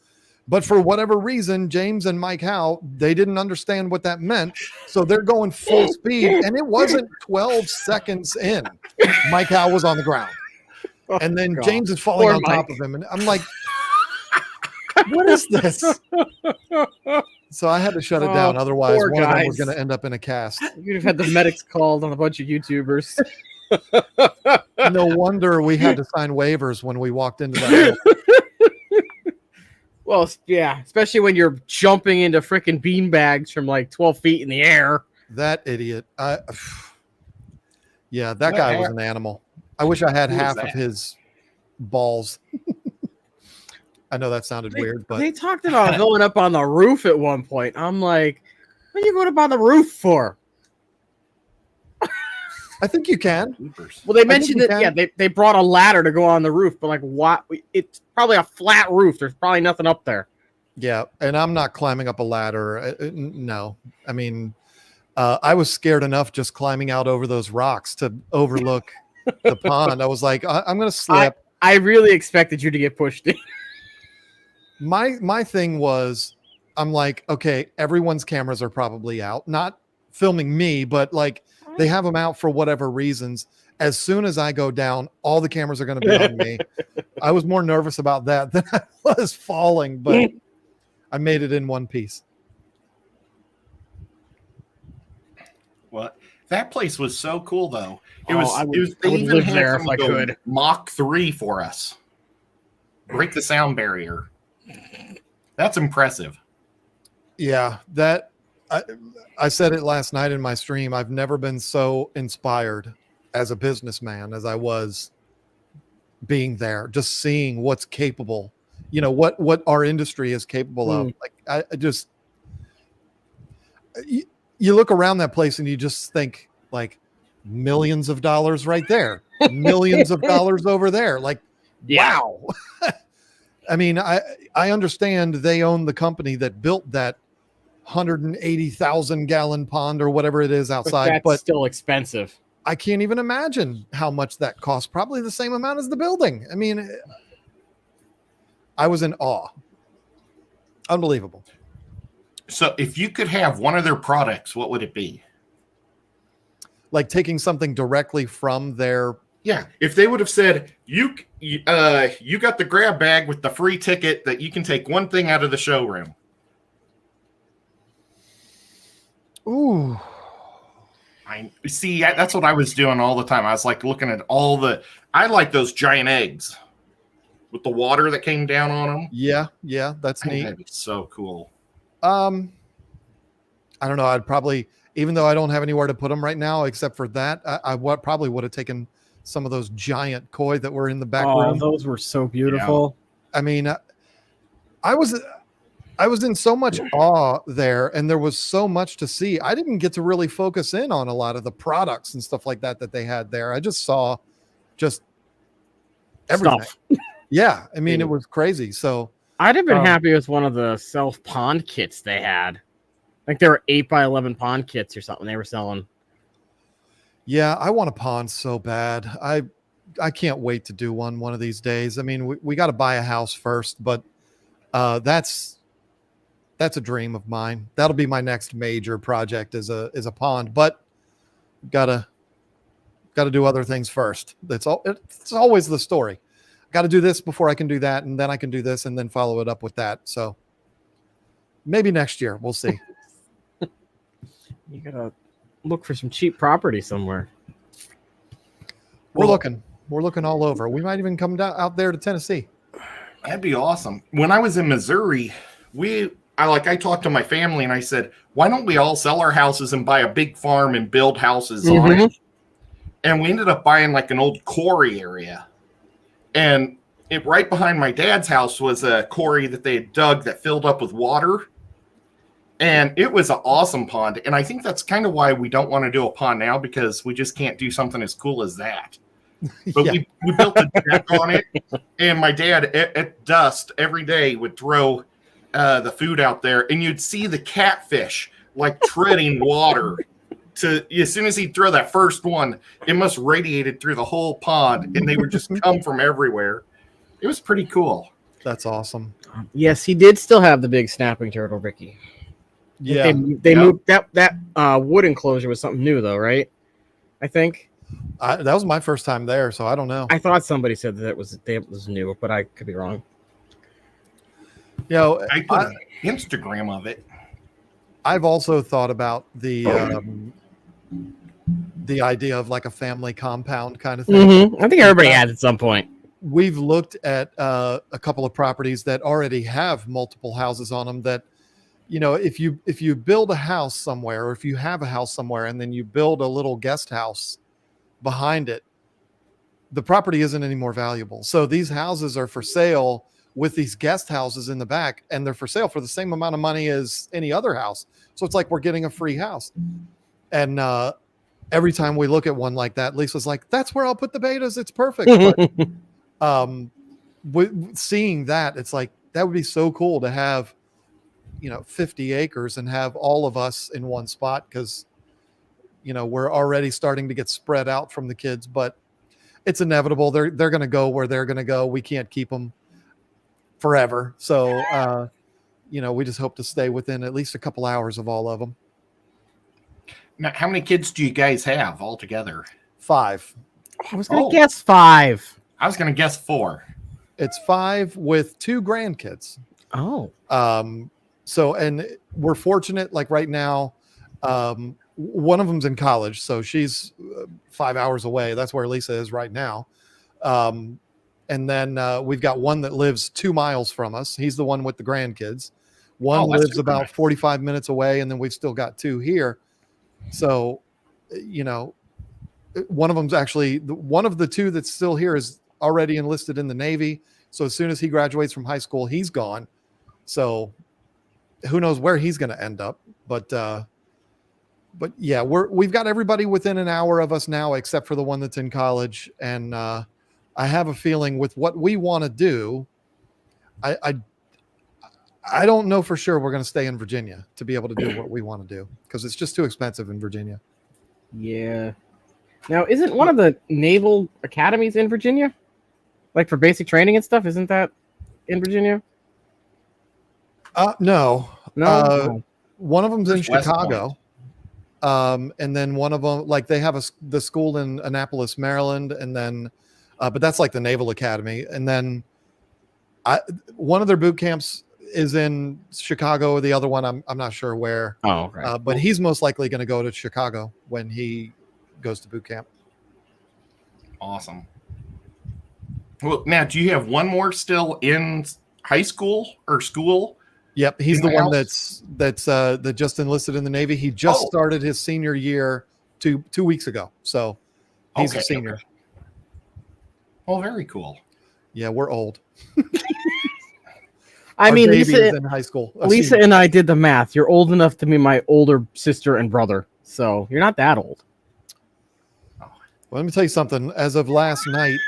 But for whatever reason, James and Mike Howe, they didn't understand what that meant. So they're going full speed. And it wasn't 12 seconds in. Mike Howe was on the ground. And then James is falling on top of him. And I'm like, what is this? So I had to shut it down. Otherwise, one of them was going to end up in a cast. You'd have had the medics called on a bunch of YouTubers. No wonder we had to sign waivers when we walked into that. Well, yeah, especially when you're jumping into freaking beanbags from like 12 feet in the air. That idiot. Yeah, that guy was an animal. I wish I had half of his balls. I know that sounded weird, but they talked about going up on the roof at one point. I'm like, what are you going up on the roof for? I think you can. Well, they mentioned that, yeah, they brought a ladder to go on the roof, but like, what? It's probably a flat roof. There's probably nothing up there. Yeah, and I'm not climbing up a ladder. No. I mean, I was scared enough just climbing out over those rocks to overlook the pond. I was like, I'm going to slip. I really expected you to get pushed in. My thing was, I'm like, okay, everyone's cameras are probably out. Not filming me, but like they have them out for whatever reasons. As soon as I go down, all the cameras are going to be on me. I was more nervous about that than I was falling, but I made it in one piece. What? That place was so cool, though. It I was. would live there if I could. Mach 3 for us. Break the sound barrier. That's impressive. Yeah, that I said it last night in my stream. I've never been so inspired as a businessman as I was being there, just seeing what's capable, what our industry is capable of. Like I just, you look around that place and you just think like millions of dollars right there, millions of dollars over there. Like, wow. I mean, I understand they own the company that built that 180,000 gallon pond or whatever it is outside, but still expensive. I can't even imagine how much that costs. Probably the same amount as the building. I mean, I was in awe. Unbelievable. So if you could have one of their products, what would it be? Like taking something directly from their... Yeah, if they would have said, you got the grab bag with the free ticket that you can take one thing out of the showroom. Ooh. I see. That's what I was doing all the time. I was like looking at I like those giant eggs with the water that came down on them. Yeah, that's neat. That'd be so cool. I don't know. I'd probably, even though I don't have anywhere to put them right now, except for that, I probably would have taken some of those giant koi that were in the back room. Those were so beautiful. Yeah. I mean, I was in so much awe there, and there was so much to see. I didn't get to really focus in on a lot of the products and stuff like that they had there. I just saw just everything. Stuff. Yeah, I mean, it was crazy. So I'd have been happy with one of the self pond kits they had. Like they were 8x11 pond kits or something they were selling. Yeah, I want a pond so bad. I can't wait to do one of these days. I mean, we got to buy a house first, but that's a dream of mine. That'll be my next major project is a pond, but gotta do other things first. It's always the story. Got to do this before I can do that, and then I can do this, and then follow it up with that. So maybe next year, we'll see. You gotta look for some cheap property somewhere. We're looking all over. We might even come out there to Tennessee. That'd be awesome. When I was in Missouri, I talked to my family and I said, why don't we all sell our houses and buy a big farm and build houses on it? And we ended up buying like an old quarry area. And right behind my dad's house was a quarry that they had dug that filled up with water. And it was an awesome pond. And I think that's kind of why we don't want to do a pond now, because we just can't do something as cool as that. But Yeah. we built a deck on it. And my dad at dusk every day would throw the food out there. And you'd see the catfish like treading water. As soon as he'd throw that first one, it must radiated through the whole pond. And they would just come from everywhere. It was pretty cool. That's awesome. Yes, he did still have the big snapping turtle, Ricky. Yeah. They moved that wood enclosure was something new though, right? I think That was my first time there, so I don't know. I thought somebody said that it was new, but I could be wrong. You know, I put an Instagram of it. I've also thought about the idea of like a family compound kind of thing. I think everybody has at some point. We've looked at a couple of properties that already have multiple houses on them that, you know, if you build a house somewhere, or if you have a house somewhere and then you build a little guest house behind it, the property isn't any more valuable. So these houses are for sale with these guest houses in the back, and they're for sale for the same amount of money as any other house. So it's like we're getting a free house. And every time we look at one like that, Lisa's like, that's where I'll put the betas. It's perfect. But seeing that, it's like, that would be so cool to have, 50 acres and have all of us in one spot, because, we're already starting to get spread out from the kids, but it's inevitable. They're going to go where they're going to go. We can't keep them forever. So, we just hope to stay within at least a couple hours of all of them. Now, how many kids do you guys have altogether? 5. I was going to guess 5. I was going to guess 4. It's 5 with 2 grandkids. Oh. So, and we're fortunate, like right now, one of them's in college, so she's 5 hours away. That's where Lisa is right now. And then we've got one that lives 2 miles from us. He's the one with the grandkids. One lives about nice. 45 minutes away, and then we've still got 2 here. So, one of them's actually one of the 2 that's still here is already enlisted in the Navy. So as soon as he graduates from high school, he's gone. So who knows where he's going to end up, but yeah, we've got everybody within an hour of us now, except for the one that's in college. And I have a feeling with what we want to do, I don't know for sure we're going to stay in Virginia to be able to do what we want to do, because it's just too expensive in Virginia. Yeah. Now, isn't one of the naval academies in Virginia? Like for basic training and stuff? Isn't that in Virginia? No. One of them's in Chicago. Point. And then one of them, like they have the school in Annapolis, Maryland. And then, but that's like the Naval Academy. And then one of their boot camps is in Chicago. The other one, I'm not sure where. Oh, right. But he's most likely going to go to Chicago when he goes to boot camp. Awesome. Well, now, do you have one more still in high school or school? Yep, he's the one house? that just enlisted in the Navy. He just started his senior year 2 weeks ago, so he's a senior. Okay. Oh, very cool. Yeah, we're old. I mean, Lisa is in high school. Lisa and I did the math. You're old enough to be my older sister and brother, so you're not that old. Well, let me tell you something. As of last night,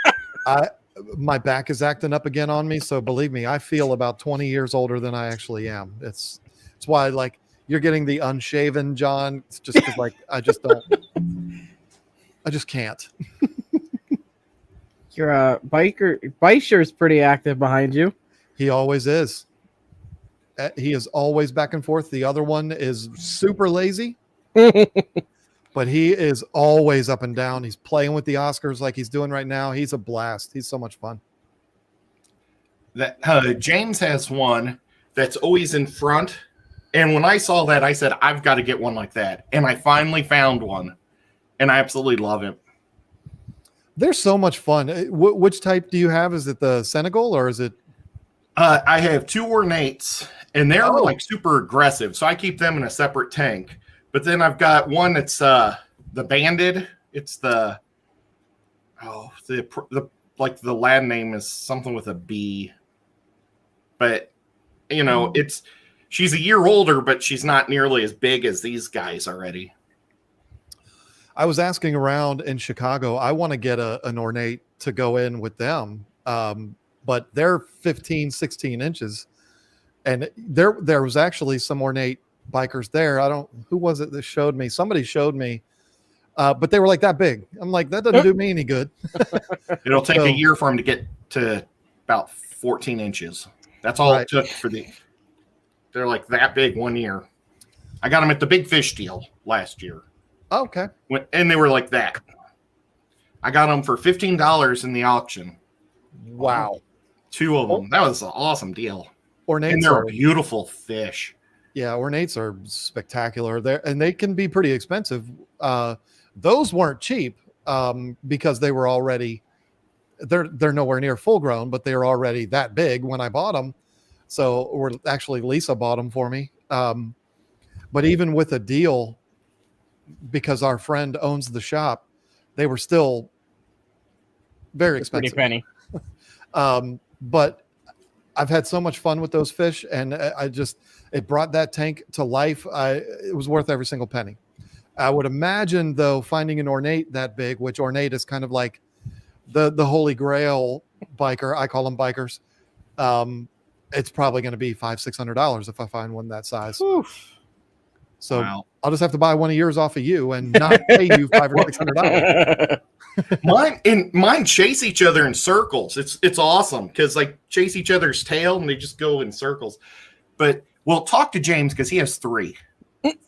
my back is acting up again on me. So believe me, I feel about 20 years older than I actually am. It's why, like, you're getting the unshaven John. It's just because, like, I just can't. Your Beischer is pretty active behind you. He always is. He is always back and forth. The other one is super lazy. But he is always up and down. He's playing with the Oscars like he's doing right now. He's a blast. He's so much fun. That James has one that's always in front. And when I saw that, I said, I've got to get one like that. And I finally found one. And I absolutely love him. They're so much fun. Which type do you have? Is it the Senegal or is it? I have 2 ornates, and they're Oh. like super aggressive, so I keep them in a separate tank. But then I've got one that's the banded. It's the like the lad name is something with a B. But she's a year older, but she's not nearly as big as these guys already. I was asking around in Chicago. I want to get an ornate to go in with them. But they're 15, 16 inches. And there was actually some ornate bikers there. Who was it that showed me? Somebody showed me, but they were like that big. I'm like, that doesn't do me any good. It'll take a year for them to get to about 14 inches. That's all it took they're like that big 1 year. I got them at the Big Fish deal last year. Okay. And they were like that. I got them for $15 in the auction. Wow. 2 of them. That was an awesome deal. Ornates and they're beautiful fish. Yeah, ornates are spectacular. They can be pretty expensive. Those weren't cheap because they were already they're nowhere near full grown, but they were already that big when I bought them. So, actually Lisa bought them for me. But even with a deal, because our friend owns the shop, they were still very expensive. Pretty penny. But I've had so much fun with those fish, and it brought that tank to life. It was worth every single penny. I would imagine, though, finding an ornate that big, which ornate is kind of like the holy grail biker. I call them bikers. It's probably going to be $500-$600 if I find one that size. Oof. So wow. I'll just have to buy one of yours off of you and not pay you $500 or $600. Mine chase each other in circles. It's awesome because like chase each other's tail and they just go in circles. But we'll talk to James because he has 3.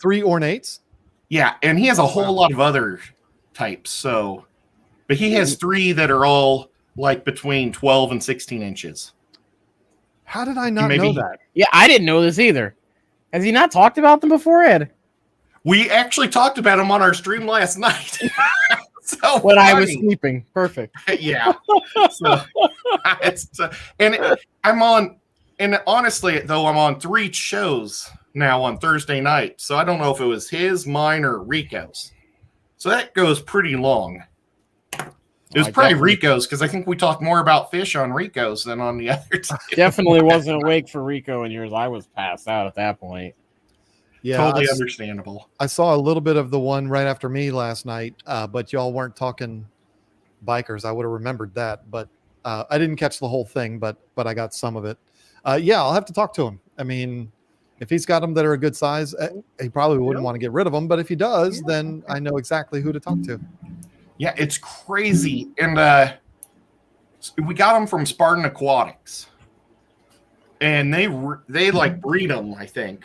3 ornates? Yeah, and he has a whole lot of other types. So, but he has 3 that are all like between 12 and 16 inches. How did I not know that? Yeah, I didn't know this either. Has he not talked about them before, Ed? We actually talked about them on our stream last night. So when funny. I was sleeping. Perfect. Yeah. And honestly, though, I'm on 3 shows now on Thursday night. So I don't know if it was his, mine, or Rico's. So that goes pretty long. It was probably Rico's because I think we talked more about fish on Rico's than on the other two. Definitely wasn't awake for Rico and yours. I was passed out at that point. Yeah, totally understandable. I saw a little bit of the one right after me last night, but y'all weren't talking bikers. I would have remembered that, but I didn't catch the whole thing, but I got some of it. Yeah, I'll have to talk to him. I mean, if he's got them that are a good size, he probably wouldn't want to get rid of them, but if he does, then I know exactly who to talk to. Yeah, it's crazy. And we got them from Spartan Aquatics. And they like breed them, I think.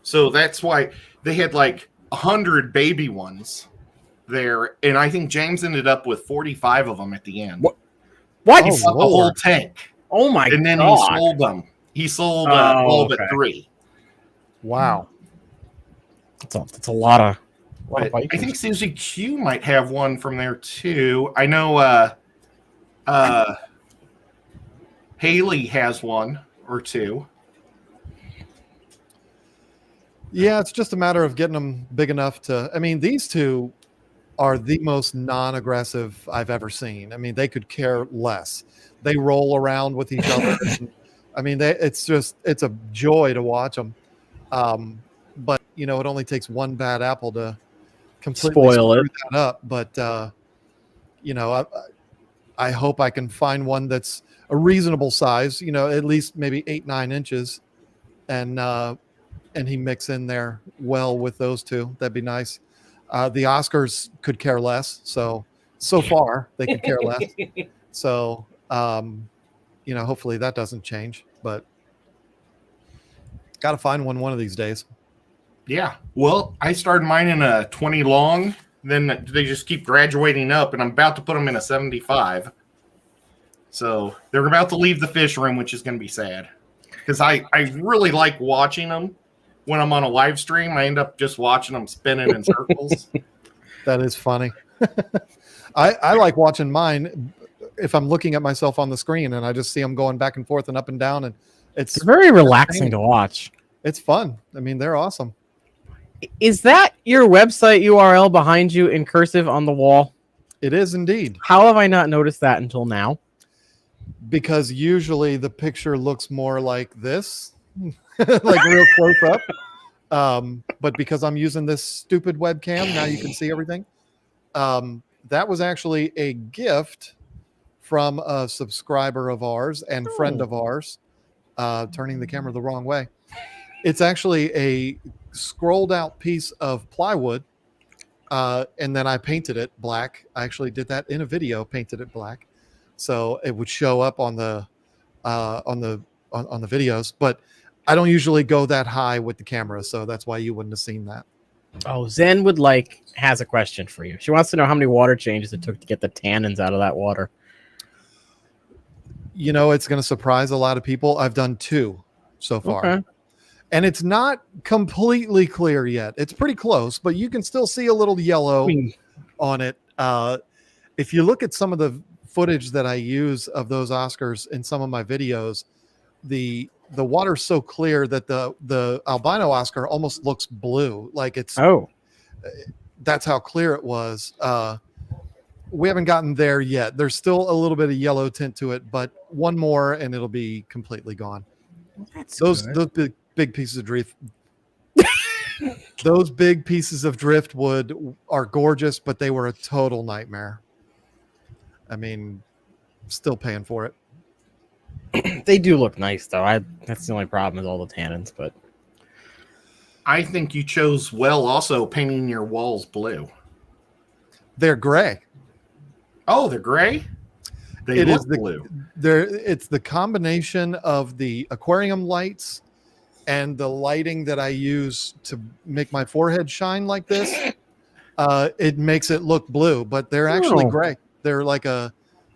So that's why they had like 100 baby ones there. And I think James ended up with 45 of them at the end. What? He bought the whole tank. Oh my God. And then he sold them. He sold all but 3. Wow. That's a lot of I think Susie Q might have one from there too. I know Haley has one or 2. Yeah, it's just a matter of getting them big enough to. I mean, these 2 are the most non-aggressive I've ever seen. I mean, they could care less. They roll around with each other. I mean, it's a joy to watch them. But it only takes one bad apple to completely spoil it that up. But I hope I can find one that's a reasonable size. At least maybe 8-9 inches, and he mix in there well with those 2. That'd be nice. The Oscars could care less. So far they could care less. So, hopefully that doesn't change, but got to find one of these days. Yeah. Well, I started mine in a 20 long. Then they just keep graduating up, and I'm about to put them in a 75. So they're about to leave the fish room, which is going to be sad because I really like watching them. When I'm on a live stream, I end up just watching them spinning in circles. That is funny. I like watching mine. if I'm looking at myself on the screen and I just see them going back and forth and up and down, and It's very relaxing to watch. It's fun. I mean, they're awesome. Is that your website URL behind you in cursive on the wall? It is indeed. How have I not noticed that until now? Because usually the picture looks more like this, like real close up. But because I'm using this stupid webcam, now you can see everything. That was actually a gift from a subscriber of ours and friend of ours, turning the camera the wrong way. It's actually a scrolled out piece of plywood, and then I painted it black. I actually did that in a video, painted it black, so it would show up on the videos. But I don't usually go that high with the camera, so that's why you wouldn't have seen that. Oh, Zen has a question for you. She wants to know how many water changes it took to get the tannins out of that water. You know, it's going to surprise a lot of people. I've done 2 so far. Okay. And it's not completely clear yet. It's pretty close, but you can still see a little yellow on it. If you look at some of the footage that I use of those Oscars in some of my videos, the water's so clear that the albino Oscar almost looks blue. Like it's that's how clear it was. We haven't gotten there yet. There's still a little bit of yellow tint to it, but one more and it'll be completely gone. Those big pieces of drift. Those big pieces of driftwood are gorgeous, but they were a total nightmare. I mean, still paying for it. They do look nice, though. That's the only problem with all the tannins. But I think you chose well also painting your walls blue. They're gray. Oh, they're gray? They look blue. It's the combination of the aquarium lights and the lighting that I use to make my forehead shine like this. It makes it look blue, but they're actually gray. They're like a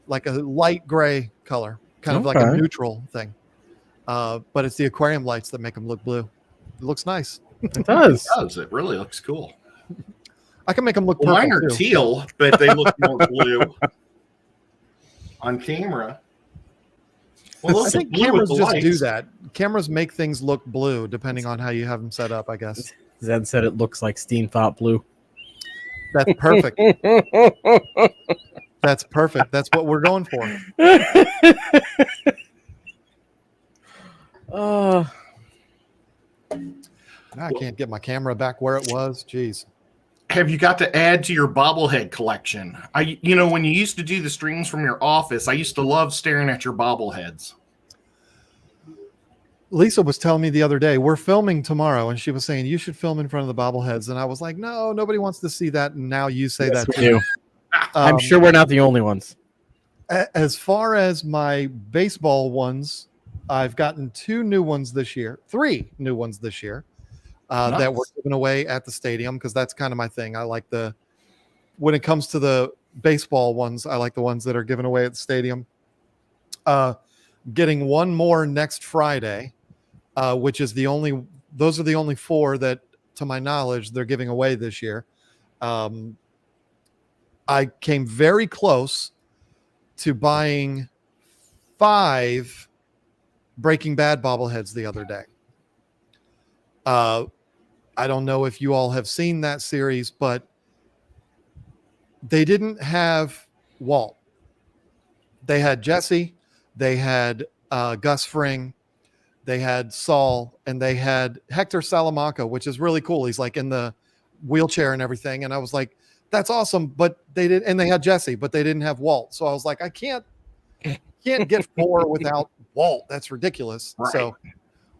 light gray color, kind of like a neutral thing. But it's the aquarium lights that make them look blue. It looks nice. It does. It does. It really looks cool. I can make them look purple. Mine are too. teal, but they look more blue on camera. Well, I think cameras just do that. Cameras make things look blue depending on how you have them set up, I guess. Zed said it looks like Steam Thought Blue. That's perfect. That's perfect. That's what we're going for. I can't get my camera back where it was. Jeez. Have you got to add to your bobblehead collection? When you used to do the streams from your office, I used to love staring at your bobbleheads. Lisa was telling me the other day, we're filming tomorrow, and she was saying, you should film in front of the bobbleheads. And I was like, no, nobody wants to see that. And now you say that too. I'm sure we're not the only ones. As far as my baseball ones, I've gotten 2 new ones this year, 3 new ones this year. Nice. That were given away at the stadium, because that's kind of my thing. I like when it comes to the baseball ones, I like the ones that are given away at the stadium. Getting one more next Friday, which is those are the only 4 that, to my knowledge, they're giving away this year. I came very close to buying 5 Breaking Bad bobbleheads the other day. I don't know if you all have seen that series, but they didn't have Walt. They had Jesse, they had Gus Fring, they had Saul, and they had Hector Salamanca, which is really cool. He's like in the wheelchair and everything. And I was like, that's awesome. But they had Jesse, but they didn't have Walt. So I was like, I can't get 4 without Walt. That's ridiculous. Right. So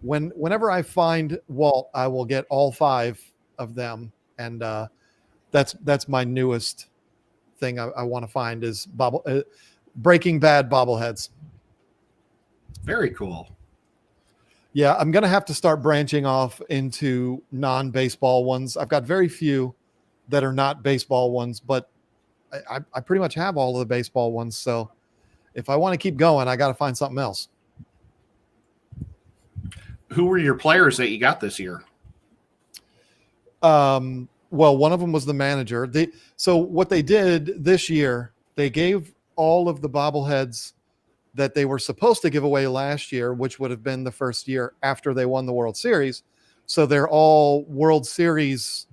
whenever I find Walt, I will get all 5 of them. And that's my newest thing I want to find is Breaking Bad bobbleheads. Very cool. Yeah, I'm going to have to start branching off into non-baseball ones. I've got very few that are not baseball ones, but I pretty much have all of the baseball ones. So if I want to keep going, I got to find something else. Who were your players that you got this year? Well, one of them was the manager. So what they did this year, they gave all of the bobbleheads that they were supposed to give away last year, which would have been the first year after they won the World Series. So they're all World Series.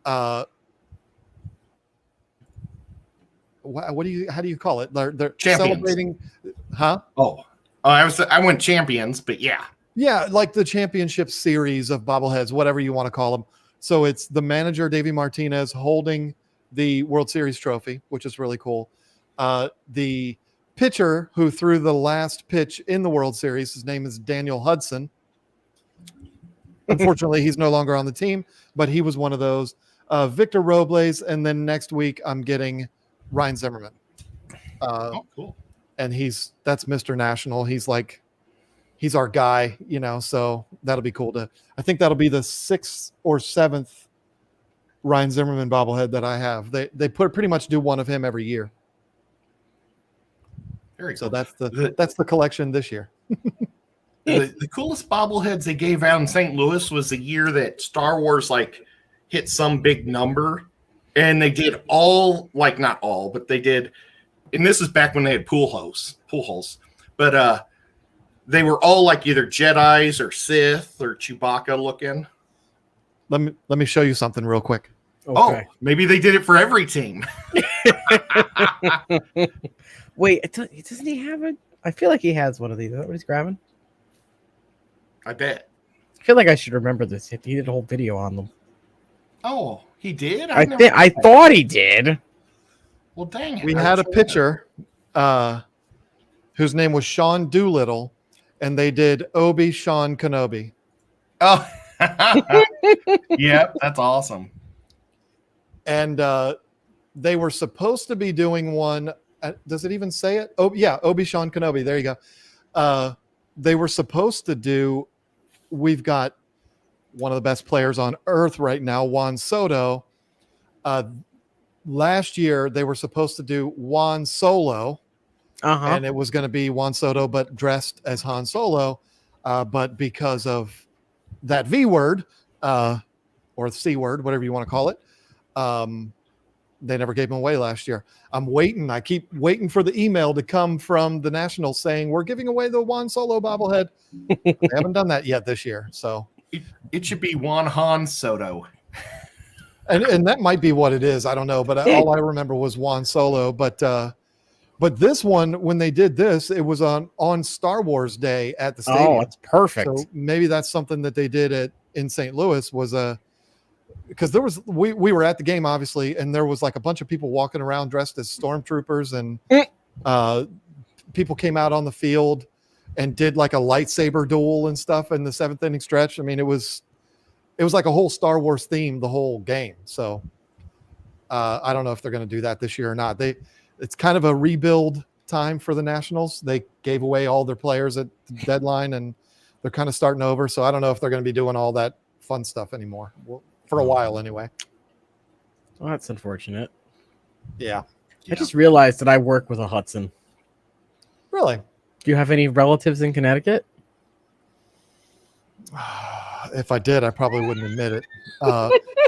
How do you call it? They're Champions. Celebrating, huh? I went champions, but yeah. Yeah, like the championship series of bobbleheads, whatever you want to call them. So it's the manager, Davey Martinez, holding the World Series trophy, which is really cool. The pitcher who threw the last pitch in the World Series, his name is Daniel Hudson. Unfortunately, he's no longer on the team, but he was one of those. Victor Robles, and then next week I'm getting Ryan Zimmerman. Cool. And that's Mr. National. He's our guy, so that'll be cool I think that'll be the 6th or 7th Ryan Zimmerman bobblehead that I have. They pretty much do one of him every year. Very so cool. That's the collection this year. The coolest bobbleheads they gave out in St. Louis was the year that Star Wars hit some big number, and they did not all, but they did. And this is back when they had pool holes, but they were all either Jedis or Sith or Chewbacca looking. Let me show you something real quick. Okay. Oh, maybe they did it for every team. Wait, doesn't he have it? I feel like he has one of these. Is that what he's grabbing? I bet. I feel like I should remember this. He did a whole video on them. Oh, he did? I thought he did. Well, dang it. We had a pitcher whose name was Sean Doolittle, and they did Obi-Wan Kenobi. Oh, yeah, that's awesome. And they were supposed to be doing one. Does it even say it? Oh, yeah, Obi-Wan Kenobi. There you go. They were supposed to do. We've got one of the best players on earth right now, Juan Soto. Last year, they were supposed to do Juan Solo, and it was going to be Juan Soto, but dressed as Han Solo. But because of that V word, or the C word, whatever you want to call it, they never gave him away last year. I'm waiting. I keep waiting for the email to come from the Nationals saying we're giving away the Juan Solo bobblehead. They haven't done that yet this year. So it should be Juan Han Soto. And that might be what it is. I don't know. But all I remember was Juan Solo. But this one, when they did this, it was on Star Wars Day at the stadium. Oh, it's perfect. So maybe that's something that they did in St. Louis was because we were at the game, obviously, and there was a bunch of people walking around dressed as stormtroopers, and people came out on the field and did a lightsaber duel and stuff in the 7th inning stretch. I mean, it was like a whole Star Wars theme the whole game. So I don't know if they're going to do that this year or not. It's kind of a rebuild time for the Nationals. They gave away all their players at the deadline, and they're kind of starting over. So I don't know if they're going to be doing all that fun stuff anymore. For a while, anyway. Well, that's unfortunate. Yeah. I just realized that I work with a Hudson. Really? Do you have any relatives in Connecticut? If I did, I probably wouldn't admit it.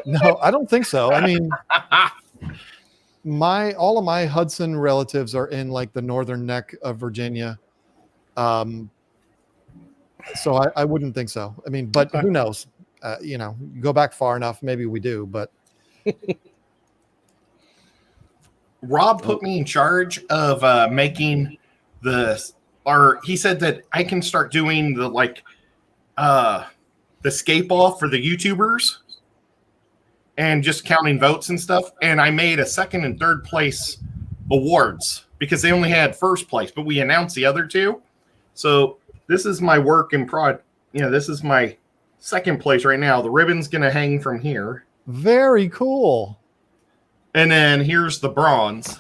No, I don't think so. I mean, all of my Hudson relatives are in the northern neck of Virginia. So I wouldn't think so. I mean, but who knows? Go back far enough, maybe we do, but Rob put me in charge of making he said that I can start doing the escape off for the YouTubers and just counting votes and stuff. And I made a 2nd and 3rd place awards because they only had 1st place, but we announced the other 2. So this is my work in this is my 2nd place right now. The ribbon's going to hang from here. Very cool. And then here's the bronze.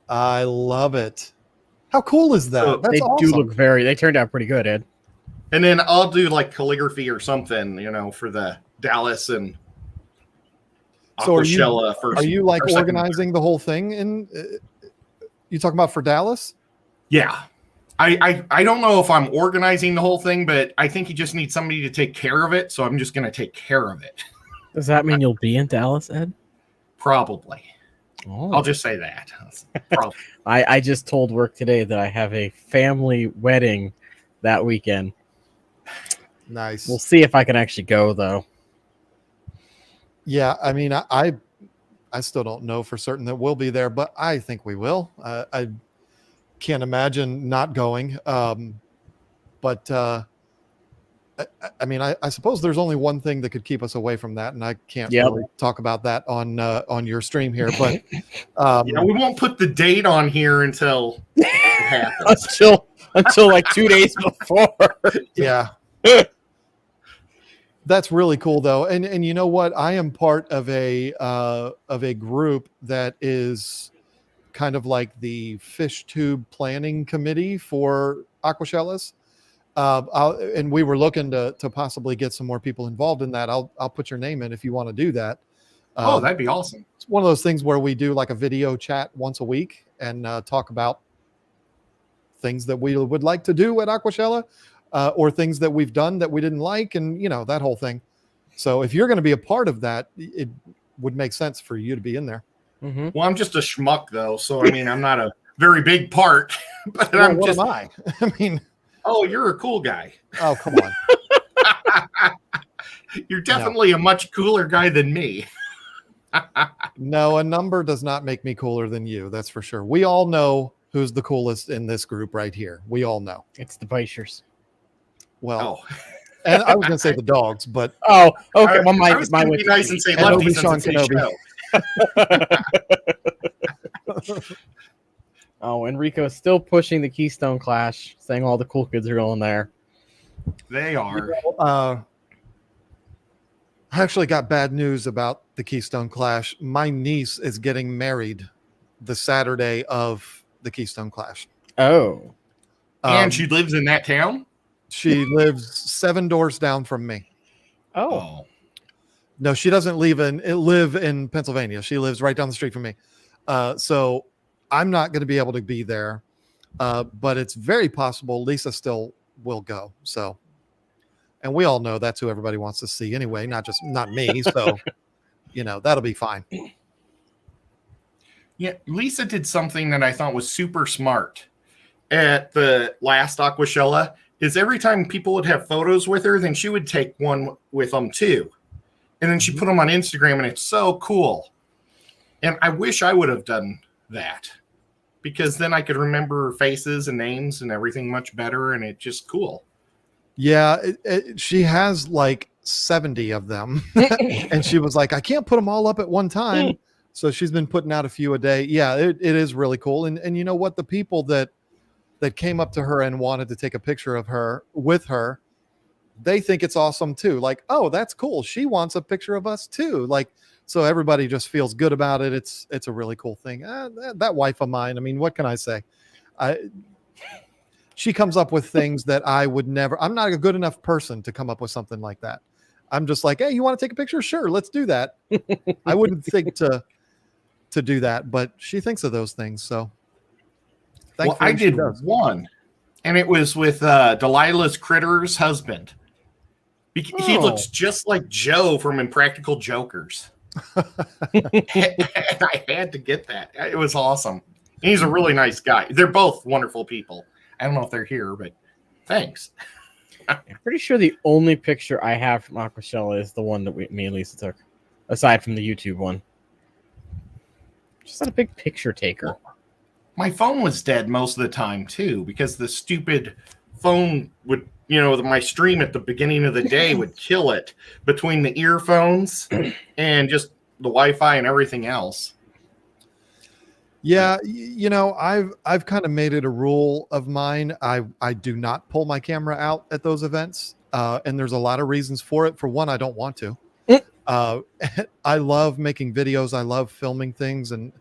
I love it. How cool is that? So That's awesome. Do look they turned out pretty good, Ed. And then I'll do calligraphy or something, for the Dallas and so Aquashella are you organizing the whole thing? You talking about for Dallas? Yeah. I don't know if I'm organizing the whole thing, but I think you just need somebody to take care of it. So I'm just going to take care of it. Does that mean you'll be in Dallas, Ed? Probably. Oh. I'll just say that. Probably. I just told work today that I have a family wedding that weekend. Nice. We'll see if I can actually go though. Yeah, I mean, I still don't know for certain that we'll be there, but I think we will. I can't imagine not going. But I mean, I suppose there's only one thing that could keep us away from that, and I can't really talk about that on your stream here. But yeah, we won't put the date on here until it happens. until like 2 days before. Yeah. That's really cool though. And you know what? I am part of a group that is kind of like the fish tube planning committee for Aquashellas. And we were looking to possibly get some more people involved in that. I'll put your name in if you want to do that. Oh, that'd be awesome. It's one of those things where we do like a video chat once a week and talk about things that we would like to do at Aquashella. Or things that we've done that we didn't like, and that whole thing. So if you're going to be a part of that, it would make sense for you to be in there. Mm-hmm. Well, I'm just a schmuck though, so I mean, I'm not a very big part. But Well, I'm what just. am I? I mean, Oh, you're a cool guy. oh come on. You're definitely a much cooler guy than me. No, a number does not make me cooler than you. That's for sure. We all know who's the coolest in this group right here. We all know. It's the Biters. Well, Oh. and I was going to say the dogs, but Oh, okay. Well, I was going to be nice and say And Lefty Obi-Wan since it's his Kenobi. show. Oh, Enrico's still pushing the Keystone Clash, saying all the cool kids are going there. They are. I actually got bad news about the Keystone Clash. My niece is getting married the Saturday of the Keystone Clash. Oh. And she lives in that town? She lives 7 doors down from me. Oh. No, she doesn't live in Pennsylvania. She lives right down the street from me. So I'm not going to be able to be there. But it's very possible Lisa still will go. So, and we all know that's who everybody wants to see anyway, not me. So, that'll be fine. Yeah, Lisa did something that I thought was super smart at the last Aquashella. Is every time people would have photos with her, then she would take one with them too. And then she put them on Instagram, and it's so cool. And I wish I would have done that because then I could remember faces and names and everything much better, and it's just cool. Yeah, she has like 70 of them. And she was like, I can't put them all up at one time. So she's been putting out a few a day. Yeah, it is really cool. And you know what? The people that came up to her and wanted to take a picture of her with her, they think it's awesome too. Like, oh, that's cool. She wants a picture of us too. Like, so everybody just feels good about it. It's a really cool thing. That wife of mine, I mean, what can I say? She comes up with things that I would never. I'm not a good enough person to come up with something like that. I'm just like, hey, you want to take a picture? Sure, let's do that. I wouldn't think to do that, but she thinks of those things. So, well, I did one, and it was with Delilah's Critter's husband. He looks just like Joe from Impractical Jokers. And I had to get that. It was awesome. And he's a really nice guy. They're both wonderful people. I don't know if they're here, but thanks. I'm pretty sure the only picture I have from Aquashella is the one that me and Lisa took, aside from the YouTube one. Just not a big picture taker. My phone was dead most of the time, too, because the stupid phone would, my stream at the beginning of the day would kill it between the earphones and just the Wi-Fi and everything else. Yeah, I've kind of made it a rule of mine. I do not pull my camera out at those events, and there's a lot of reasons for it. For one, I don't want to. I love making videos. I love filming things and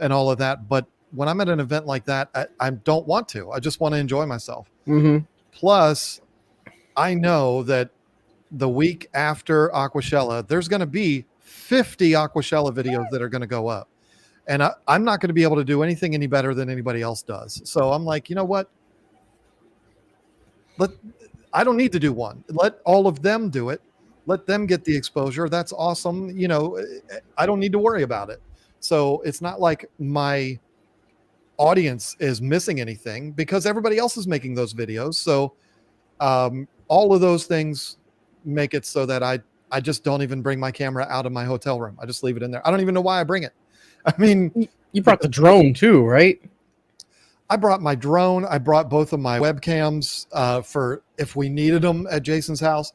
all of that. But when I'm at an event like that, I don't want to. I just want to enjoy myself. Mm-hmm. Plus, I know that the week after Aquashella, there's going to be 50 Aquashella videos that are going to go up. And I'm not going to be able to do anything any better than anybody else does. So I'm like, you know what? I don't need to do one. Let all of them do it. Let them get the exposure. That's awesome. I don't need to worry about it. So it's not like my audience is missing anything because everybody else is making those videos. So all of those things make it so that I just don't even bring my camera out of my hotel room. I just leave it in there. I don't even know why I bring it. I mean, you brought the drone too, right? I brought my drone. I brought both of my webcams for if we needed them at Jason's house.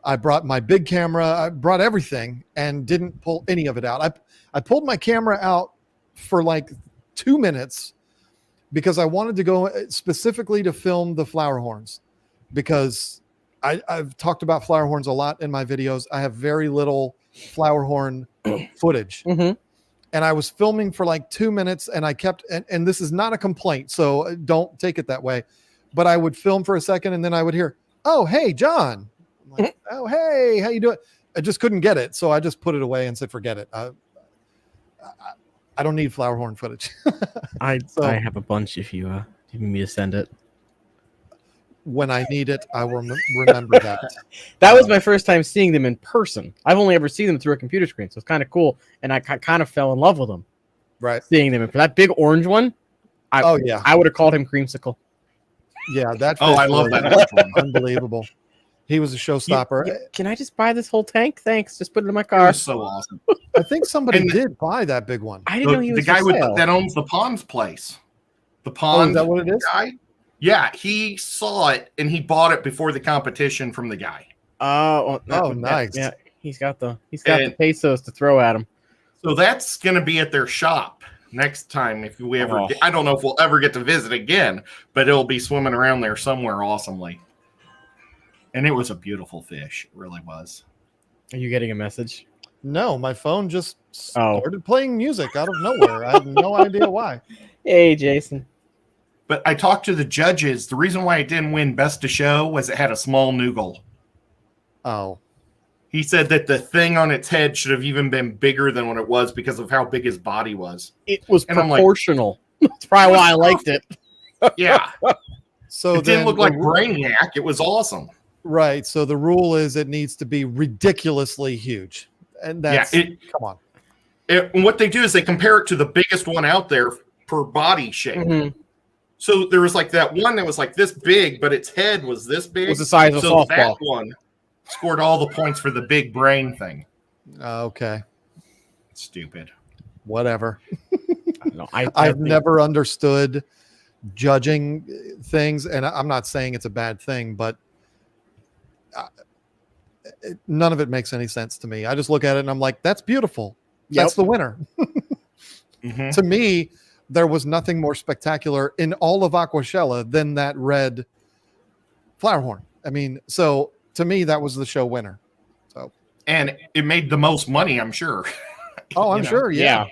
I brought my big camera. I brought everything and didn't pull any of it out. I pulled my camera out for like 2 minutes because I wanted to go specifically to film the flower horns, because I've talked about flower horns a lot in my videos. I have very little flower horn footage. Mm-hmm. And I was filming for like 2 minutes and I kept, and this is not a complaint, so don't take it that way, but I would film for a second and then I would hear, "Oh, hey, John." I'm like, "Oh, hey, how you doing?" I just couldn't get it. So I just put it away and said, forget it. I don't need flower horn footage. I have a bunch if you need me to send it. When I need it, I will remember that. That was my first time seeing them in person. I've only ever seen them through a computer screen, so it's kind of cool. And I kind of fell in love with them. Right. Seeing them. That big orange one, I would have called him Creamsicle. Yeah, that. Oh, I love that one. Unbelievable. He was a showstopper. Can I just buy this whole tank? Thanks. Just put it in my It car. was so awesome. I think somebody did buy that big one. I didn't know he was the guy for sale. that owns the Ponds place. The Oh, Pond is that what it is? guy. Yeah, he saw it and he bought it before the competition from the guy. Oh, nice. Yeah, he's got the pesos to throw at him. So that's going to be at their shop next time if we ever I don't know if we'll ever get to visit again, but it'll be swimming around there somewhere awesomely. And it was a beautiful fish. It really was. Are you getting a message? No, my phone just started playing music out of nowhere. I have no idea why. Hey, Jason. But I talked to the judges. The reason why it didn't win Best of Show was it had a small noogle. Oh. He said that the thing on its head should have even been bigger than what it was because of how big his body was. It was proportional. That's probably why I liked it. Yeah. So it didn't look like Brainiac. It was awesome. Right. So the rule is it needs to be ridiculously huge. And that's, come on. And what they do is they compare it to the biggest one out there per body shape. Mm-hmm. So there was like that one that was like this big, but its head was this big. It was the size of a softball. That one scored all the points for the big brain thing. Okay. Stupid. Whatever. No, I've never understood judging things, and I'm not saying it's a bad thing, but none of it makes any sense to me. I just look at it and I'm like, that's beautiful. That's the winner. Mm-hmm. To me, there was nothing more spectacular in all of Aquashella than that red flower horn. I mean, so to me, that was the show winner. So, and it made the most money, I'm sure. Oh, I'm sure. Yeah. Yeah.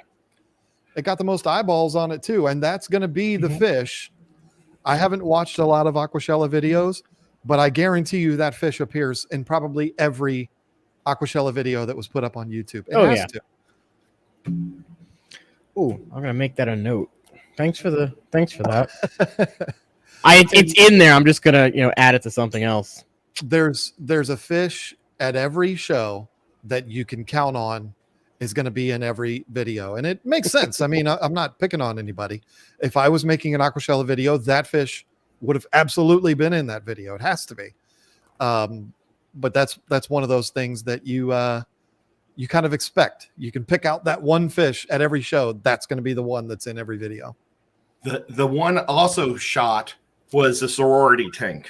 It got the most eyeballs on it too. And that's going to be the fish. I haven't watched a lot of Aquashella videos, but I guarantee you that fish appears in probably every Aquashella video that was put up on YouTube. It has to. Oh, I'm gonna make that a note. Thanks for that. It's in there. I'm just gonna add it to something else. There's a fish at every show that you can count on is going to be in every video, and it makes sense. I mean, I'm not picking on anybody. If I was making an Aquashella video, that fish would have absolutely been in that video. It has to be. But that's one of those things that you kind of expect. You can pick out that one fish at every show. That's going to be the one that's in every video. The one also shot was the sorority tank.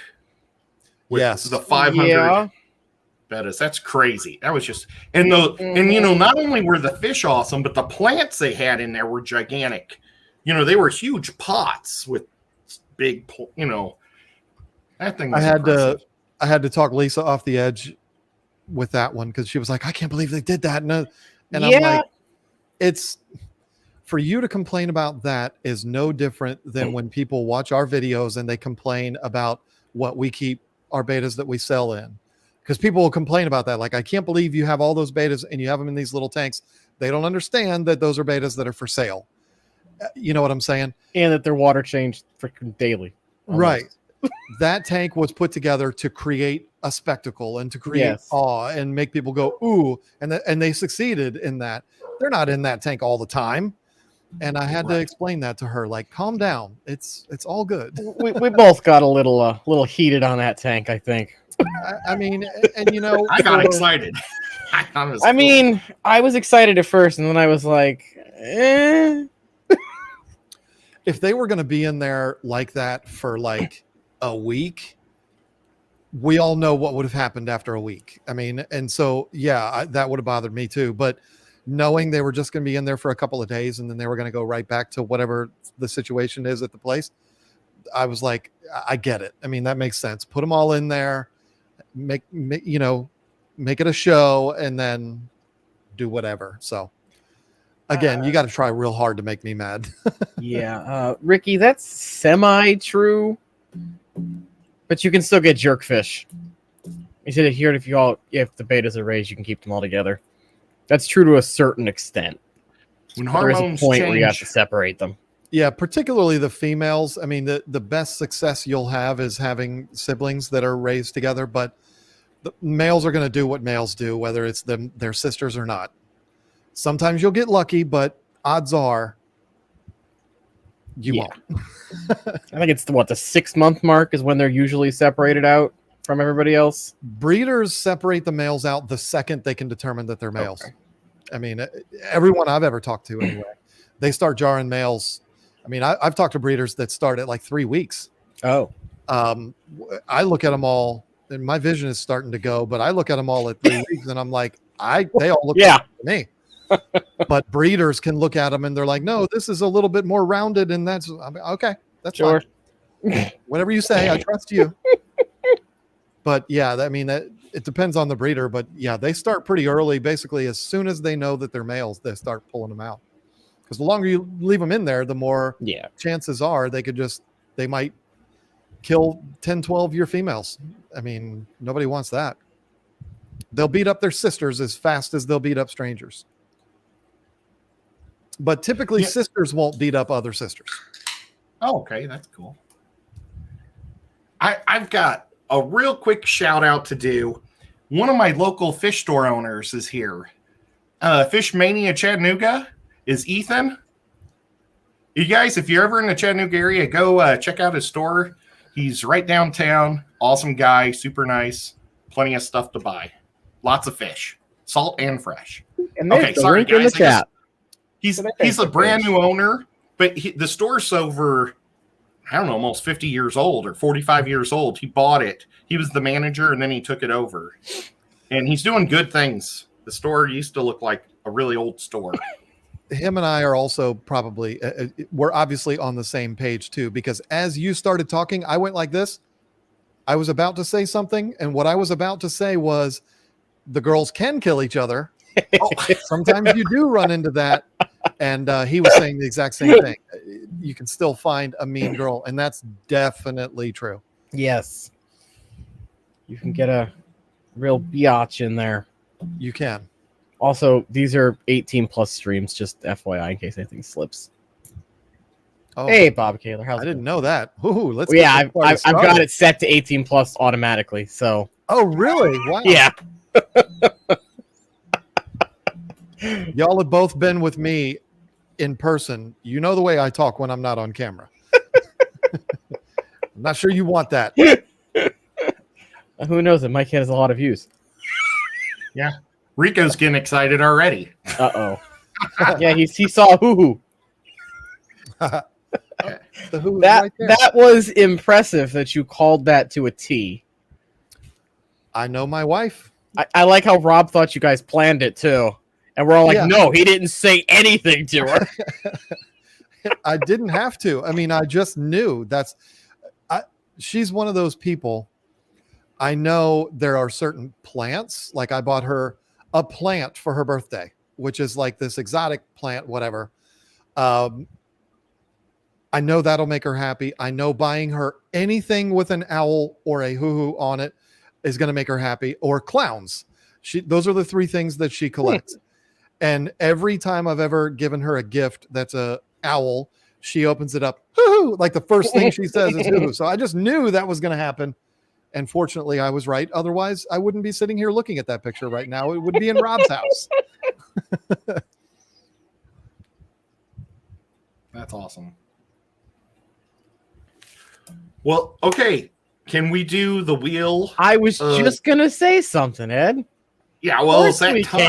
Yes, the 500 bettas. That's crazy. That was just and not only were the fish awesome, but the plants they had in there were gigantic. They were huge pots with big. That thing. Was I had to talk Lisa off the edge with that one because she was like, I can't believe they did that. And I'm like, it's for you to complain about that is no different than when people watch our videos and they complain about what we keep our betas that we sell in. Because people will complain about that. Like, I can't believe you have all those betas and you have them in these little tanks. They don't understand that those are betas that are for sale. You know what I'm saying? And that they're water changed freaking daily. Almost. Right. that tank was put together to create a spectacle and to create Yes. awe and make people go, ooh, and they succeeded in that. They're not in that tank all the time. And I had to explain that to her, like, calm down. It's all good. We both got a little heated on that tank, I think. I mean, and you know, I got excited. I mean, I was excited at first, and then I was like, eh. if they were going to be in there like that for like a week, we all know what would have happened after a week. I mean, and so, yeah, that would have bothered me too. But knowing they were just going to be in there for a couple of days and then they were going to go right back to whatever the situation is at the place, I was like, I get it. I mean, that makes sense. Put them all in there, make it a show, and then do whatever. So again, you got to try real hard to make me mad. Yeah, Ricky, that's semi-true, but you can still get jerkfish. He said here if the betas are raised, you can keep them all together. That's true to a certain extent. When There is a hormones point where you have change, to separate them. Yeah, particularly the females. I mean, the best success you'll have is having siblings that are raised together, but the males are going to do what males do, whether it's their sisters or not. Sometimes you'll get lucky, but odds are you won't. I think it's the 6-month mark is when they're usually separated out from everybody else. Breeders separate the males out the second they can determine that they're males. Okay. I mean, everyone I've ever talked to anyway, they start jarring males. I mean, I've talked to breeders that start at like 3 weeks. Oh. I look at them all, and my vision is starting to go, but I look at them all at 3 weeks, and I'm like, they all look like me. But breeders can look at them, and they're like, no, this is a little bit more rounded, and that's okay. That's Sure. fine. Whatever you say, I trust you. But yeah, I mean, it depends on the breeder, but yeah, they start pretty early. Basically, as soon as they know that they're males, they start pulling them out. Because the longer you leave them in there, the more chances are they might kill 10, 12 of your females. I mean, nobody wants that. They'll beat up their sisters as fast as they'll beat up strangers. But typically sisters won't beat up other sisters. Oh, okay, that's cool. I've got a real quick shout out to do. One of my local fish store owners is here. Fish Mania Chattanooga is Ethan. You guys, if you're ever in the Chattanooga area, go check out his store. He's right downtown. Awesome guy, super nice. Plenty of stuff to buy. Lots of fish, salt and fresh. And okay, sorry link guys. In the chat. He's a brand new owner, but the store's over, I don't know, almost 50 years old or 45 years old. He bought it. He was the manager, and then he took it over. And he's doing good things. The store used to look like a really old store. Him and I are also probably, we're obviously on the same page too, because as you started talking, I went like this. I was about to say something, and what I was about to say was the girls can kill each other. Sometimes you do run into that. And he was saying the exact same thing. You can still find a mean girl, and that's definitely true. Yes. You can get a real biatch in there. You can. Also, these are 18+ streams, just FYI, in case anything slips. Oh, hey, Bob Kaler. I didn't know that. Ooh, let's. I've got it set to 18+ automatically. So. Oh, really? Wow. Yeah. Y'all have both been with me in person. You know the way I talk when I'm not on camera. I'm not sure you want that. Who knows? It might get us a lot of views. Yeah. Rico's getting excited already. Uh-oh. Yeah, he saw hoo-hoo. That was impressive that you called that to a T. I know my wife. I like how Rob thought you guys planned it, too. And we're all like, no, he didn't say anything to her. I didn't have to. I mean, I just knew she's one of those people. I know there are certain plants. Like I bought her a plant for her birthday, which is like this exotic plant, whatever. I know that'll make her happy. I know buying her anything with an owl or a hoo-hoo on it is going to make her happy, or clowns. Those are the 3 things that she collects. And every time I've ever given her a gift that's a owl, she opens it up, hoo-hoo, like the first thing she says is hoo-hoo. So I just knew that was going to happen. And fortunately, I was right. Otherwise, I wouldn't be sitting here looking at that picture right now. It would be in Rob's house. That's awesome. Well, okay. Can we do the wheel? I was just gonna say something, Ed. Yeah, well, it's that We time.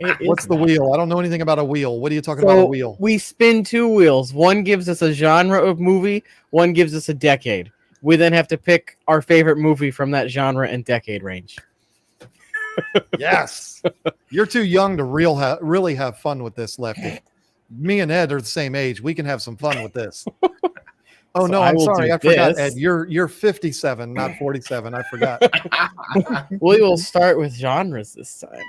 can. What's the wheel? I don't know anything about a wheel. What are you talking about a wheel? We spin 2 wheels. One gives us a genre of movie. One gives us a decade. We then have to pick our favorite movie from that genre and decade range. Yes. You're too young to really have fun with this, Lefty. Me and Ed are the same age. We can have some fun with this. Oh, So no, I I'm will sorry. do I forgot, this. Ed. You're 57, not 47. I forgot. We will start with genres this time.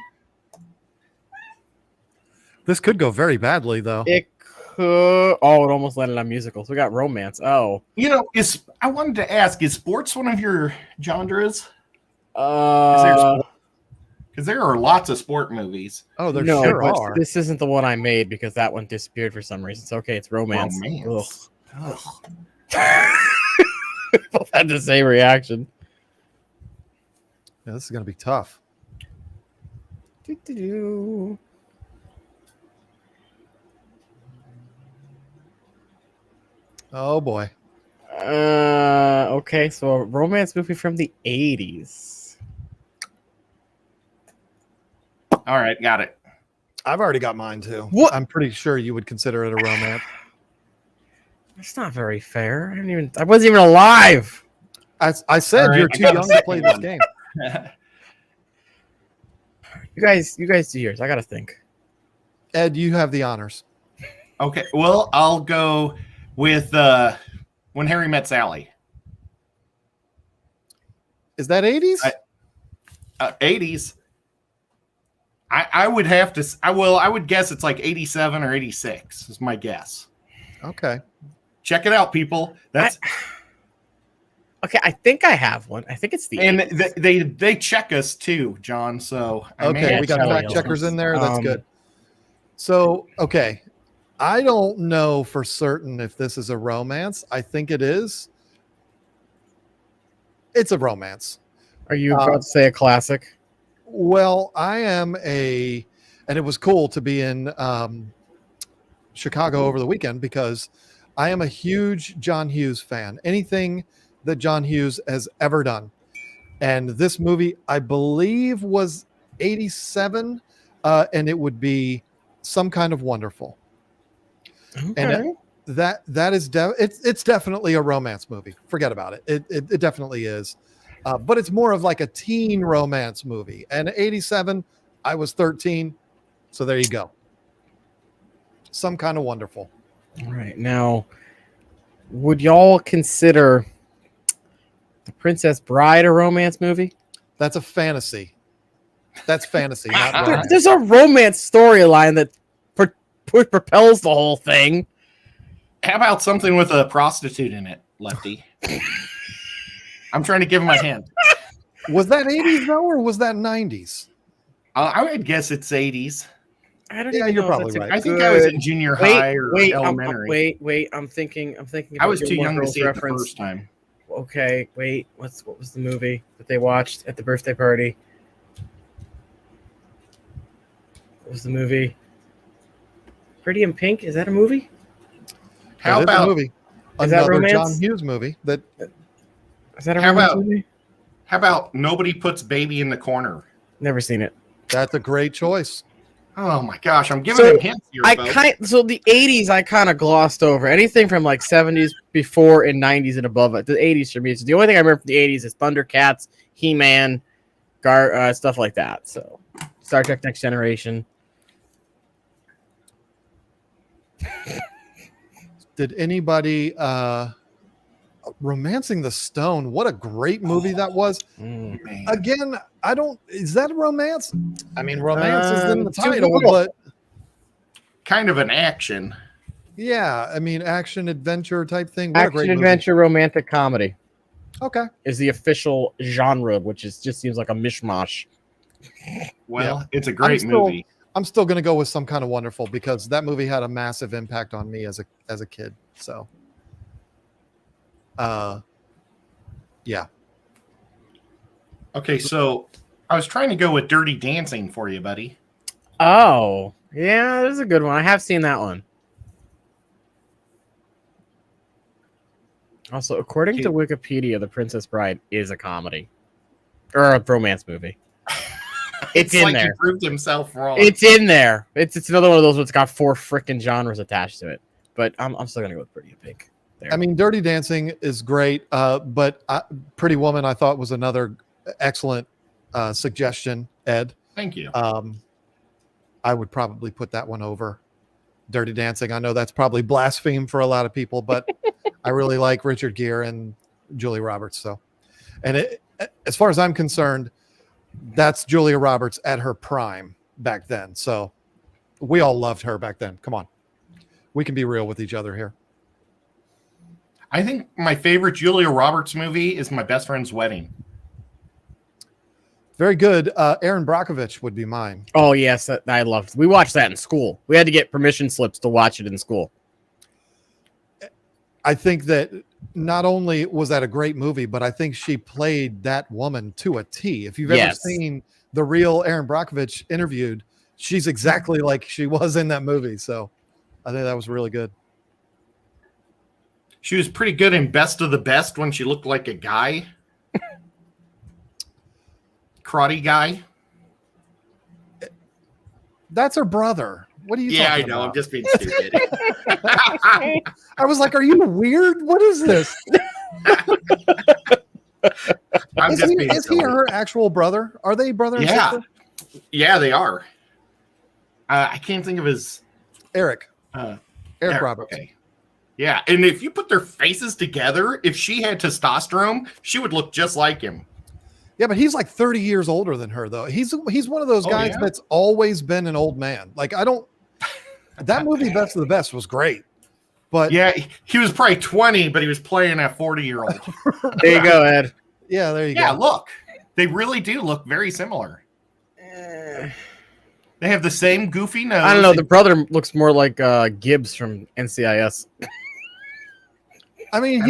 This could go very badly, though. It could. Oh, it almost landed on musicals. We got romance. Oh. You know, I wanted to ask, is sports one of your genres? Uh, Because there are lots of sport movies. Oh, there no, sure but are. this isn't the one I made because that one disappeared for some reason. It's okay. It's romance. Romance. Ugh. Both had the same reaction. Yeah, this is going to be tough. Do-do-do. Oh, boy. Okay, so a romance movie from the 80s. All right, got it. I've already got mine, too. What? I'm pretty sure you would consider it a romance. That's not very fair. I wasn't even alive. I said All right, you're I too got a young to play second this one. game. You guys do yours. I gotta think. Ed, you have the honors. Okay, well, I'll go with When Harry Met Sally. Is that 80s? 80s. I would have to. I would guess it's like 87 or 86 is my guess. Okay. Check it out, people. That's Okay, I think I have one. I think it's the and 80s. they check us too, John. So I may Okay, have we got to tell fact you. checkers in there. That's good. So, okay. I don't know for certain if this is a romance. I think it is. It's a romance. Are you about to say a classic? Well, I am and it was cool to be in Chicago over the weekend because I am a huge John Hughes fan. Anything that John Hughes has ever done. And this movie, I believe, was 87, and it would be Some Kind of Wonderful. Okay. And that is it's definitely a romance movie. Forget about it. It definitely is. But it's more of like a teen romance movie. And 87, I was 13. So there you go. Some Kind of Wonderful. All right. Now, would y'all consider The Princess Bride a romance movie? That's a fantasy. That's fantasy, not romance. There's a romance storyline that propels the whole thing. How about something with a prostitute in it, Lefty? I'm trying to give him a hint. Was that 80s though, or was that 90s? I would guess it's 80s. I don't Yeah, even you're know if probably that's a right. I think I was in junior high or wait, elementary. wait. I'm thinking. I was about too Gilmore young to Girls see it the first time. Okay, wait. What was the movie that they watched at the birthday party? What was the movie? Pretty in Pink. Is that a movie? How That is a about movie? Is that Another romance? John Hughes movie. That Is that a How romance about- movie? how about Nobody Puts Baby in the Corner? Never seen it. that's a great choice. Oh my gosh, I'm giving So, him hints here, folks. So the 80s I kind of glossed over. Anything from like 70s before and 90s and above it. The 80s for me. So the only thing I remember from the 80s is Thundercats, He-Man, stuff like that. So Star Trek Next Generation. Did anybody Romancing the Stone? What a great movie that was. Mm. Man. Again, is that a romance? I mean, romance is in the Too title, little. but Kind of an action. yeah, I mean, action adventure type thing. What a great Action adventure romantic comedy movie. Okay. is the official genre, which just seems like a mishmash. Well, it's a great still- movie. I'm still going to go with Some Kind of Wonderful because that movie had a massive impact on me as a kid. So, yeah. Okay, so I was trying to go with Dirty Dancing for you, buddy. Oh, yeah, this is a good one. I have seen that one. Also, according to Wikipedia, The Princess Bride is a comedy or a romance movie. It's in like there. He proved himself wrong. It's in there. It's another one of those that's got 4 freaking genres attached to it. But I'm still gonna go with Pretty in Pink. There. I mean, Dirty Dancing is great, but Pretty Woman I thought was another excellent suggestion, Ed. Thank you. I would probably put that one over Dirty Dancing. I know that's probably blaspheme for a lot of people, but I really like Richard Gere and Julia Roberts. So, and as far as I'm concerned, that's Julia Roberts at her prime back then. So we all loved her back then. Come on. We can be real with each other here. I think my favorite Julia Roberts movie is My Best Friend's Wedding. Very good. Aaron Brockovich would be mine. Oh yes, I loved. We watched that in school. We had to get permission slips to watch it in school. I think that not only was that a great movie, but I think she played that woman to a T. If you've ever seen the real Aaron Brockovich interviewed, she's exactly like she was in that movie. So I think that was really good. She was pretty good in Best of the Best when she looked like a guy. Karate guy. That's her brother. What are you talking about? I'm just being stupid. I was like, are you weird? What is this? Is he her actual brother? Are they brother and sister? Yeah, they are. I can't think of his... Eric Roberts. Okay. Yeah, and if you put their faces together, if she had testosterone, she would look just like him. Yeah, but he's like 30 years older than her, though. He's one of those guys that's always been an old man. Like, that movie, Best of the Best, was great. But yeah, he was probably 20, but he was playing a 40-year-old. There you go, Ed. Yeah, there you go. Yeah, look. They really do look very similar. They have the same goofy nose. I don't know. The brother looks more like Gibbs from NCIS. I mean,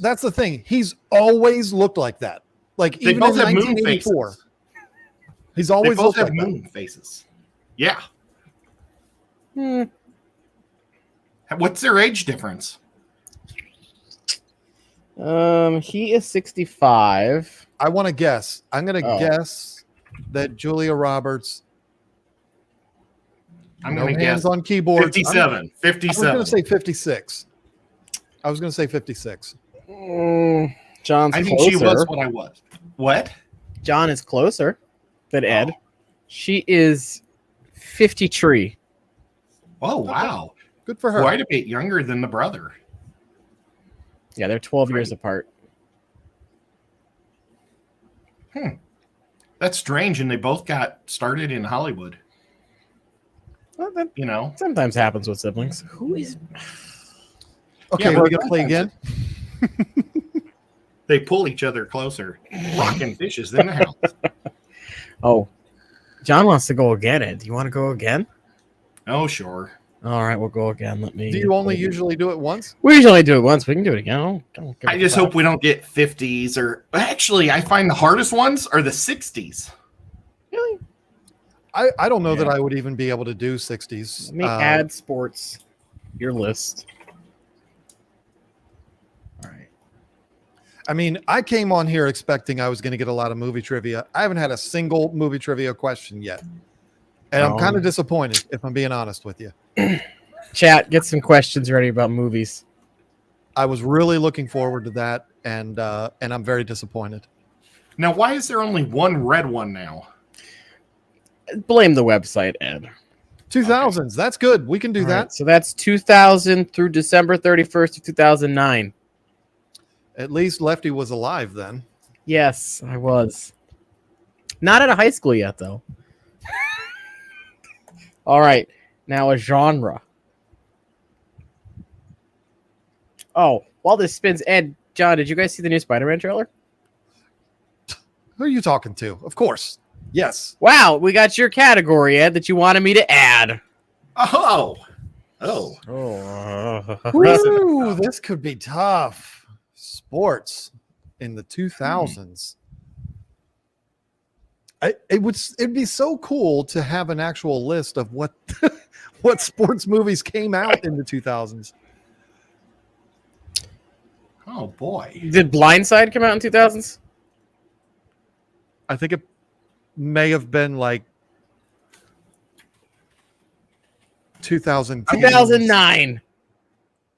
that's the thing. He's always looked like that. Like, they even both in have 1984. moon faces. He's always they both looked have like moon faces. Yeah. Hmm. What's their age difference? He is 65. I want to guess. I'm going to guess that Julia Roberts. I'm going to guess on keyboard. 57. 57. I was going to say 56. I was going to say 56. John's I think closer. she was what I was. What? John is closer than Ed. She is 53. Oh, wow. Good for her. Quite a bit younger than the brother. Yeah, they're 12 years apart. That's strange, and they both got started in Hollywood. Well, that, You know? sometimes happens with siblings. Who is... Okay, Yeah, we're going to play again. They pull each other closer. Rocking fishes in the house. Oh, John wants to go again, Ed. Do you want to go again? Oh, sure. All right, we'll go again. Let me... Do you only usually do it once? We usually do it once. We can do it again. I just hope we don't get 50s or... Actually, I find the hardest ones are the 60s. Really? I don't know that I would even be able to do 60s. Let me add sports. Your list. All right. I mean, I came on here expecting I was going to get a lot of movie trivia. I haven't had a single movie trivia question yet. And I'm kind of disappointed, if I'm being honest with you. Chat, get some questions ready about movies. I was really looking forward to that, and I'm very disappointed. Now, why is there only one red one now? Blame the website, Ed. 2000s, that's good. We can do that. Right, so that's 2000 through December 31st of 2009. At least Lefty was alive then. Yes, I was. Not out of high school yet, though. All right, now a genre. Oh, while this spins, Ed, John, did you guys see the new Spider-Man trailer? Who are you talking to? Of course. Yes. Wow, we got your category, Ed, that you wanted me to add. Oh. Woo, this could be tough. Sports in the 2000s. It'd be so cool to have an actual list of what what sports movies came out in the 2000s. Oh boy. Did Blindside come out in 2000s? I think it may have been like 2010. 2009.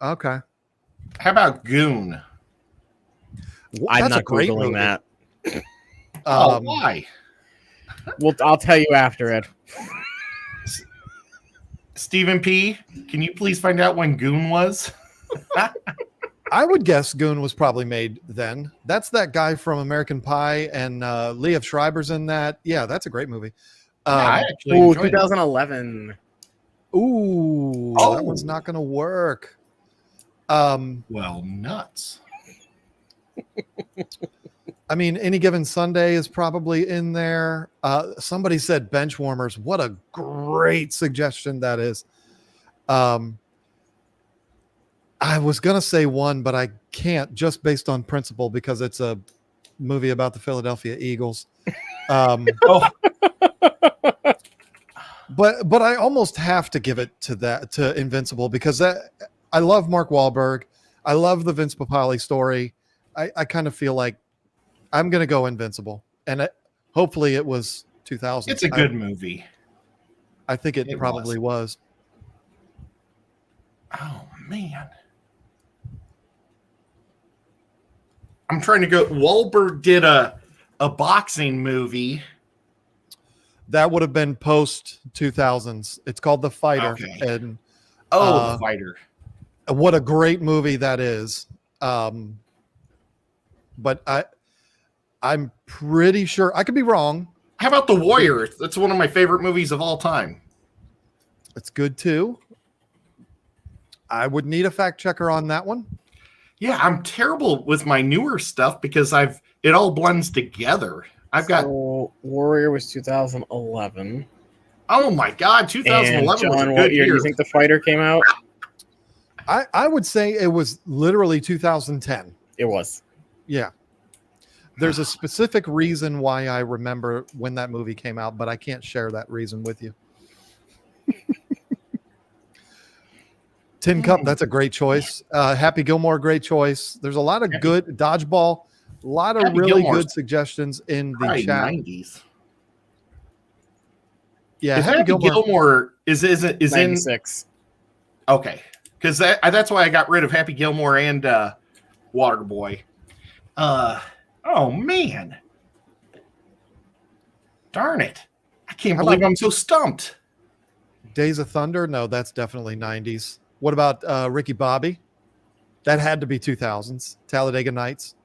Okay. How about Goon? I'm That's not a great Googling movie. that. Why? Well, I'll tell you after, Ed. Stephen P., can you please find out when Goon was? I would guess Goon was probably made then. That's that guy from American Pie, and Liev Schreiber's in that. Yeah, that's a great movie. I actually Ooh, enjoyed it. 2011. Ooh, Oh. that one's not going to work. Well, nuts. I mean, Any Given Sunday is probably in there. Somebody said Benchwarmers. What a great suggestion that is. I was going to say one, but I can't just based on principle because it's a movie about the Philadelphia Eagles. Oh, But I almost have to give it to Invincible because I love Mark Wahlberg. I love the Vince Papale story. I kind of feel like I'm going to go Invincible, and hopefully it was 2000. it's a good movie. I think it It probably was. Oh, man. I'm trying to go. Wahlberg did a boxing movie. That would have been post 2000s. It's called The Fighter, Okay. and The Fighter. what a great movie that is. But I'm pretty sure I could be wrong. How about The Warrior? That's one of my favorite movies of all time. It's good too. I would need a fact checker on that one. Yeah, I'm terrible with my newer stuff because it all blends together. I've got Warrior was 2011. oh my god, 2011 was a John, good what year do year. you think The Fighter came out? I would say it was literally 2010. It was. Yeah. There's a specific reason why I remember when that movie came out, but I can't share that reason with you. Tin Cup, that's a great choice. Happy Gilmore, great choice. There's a lot of good Dodgeball, a lot of Happy really Gilmore's good suggestions in the Probably chat. 90s. Yeah, Is Happy Happy Gilmore is in 96. okay, because that's why I got rid of Happy Gilmore and Waterboy. Oh man, darn it! I can't How believe about- I'm so stumped. Days of Thunder, no, that's definitely 90s. What about Ricky Bobby? That had to be 2000s. Talladega Nights.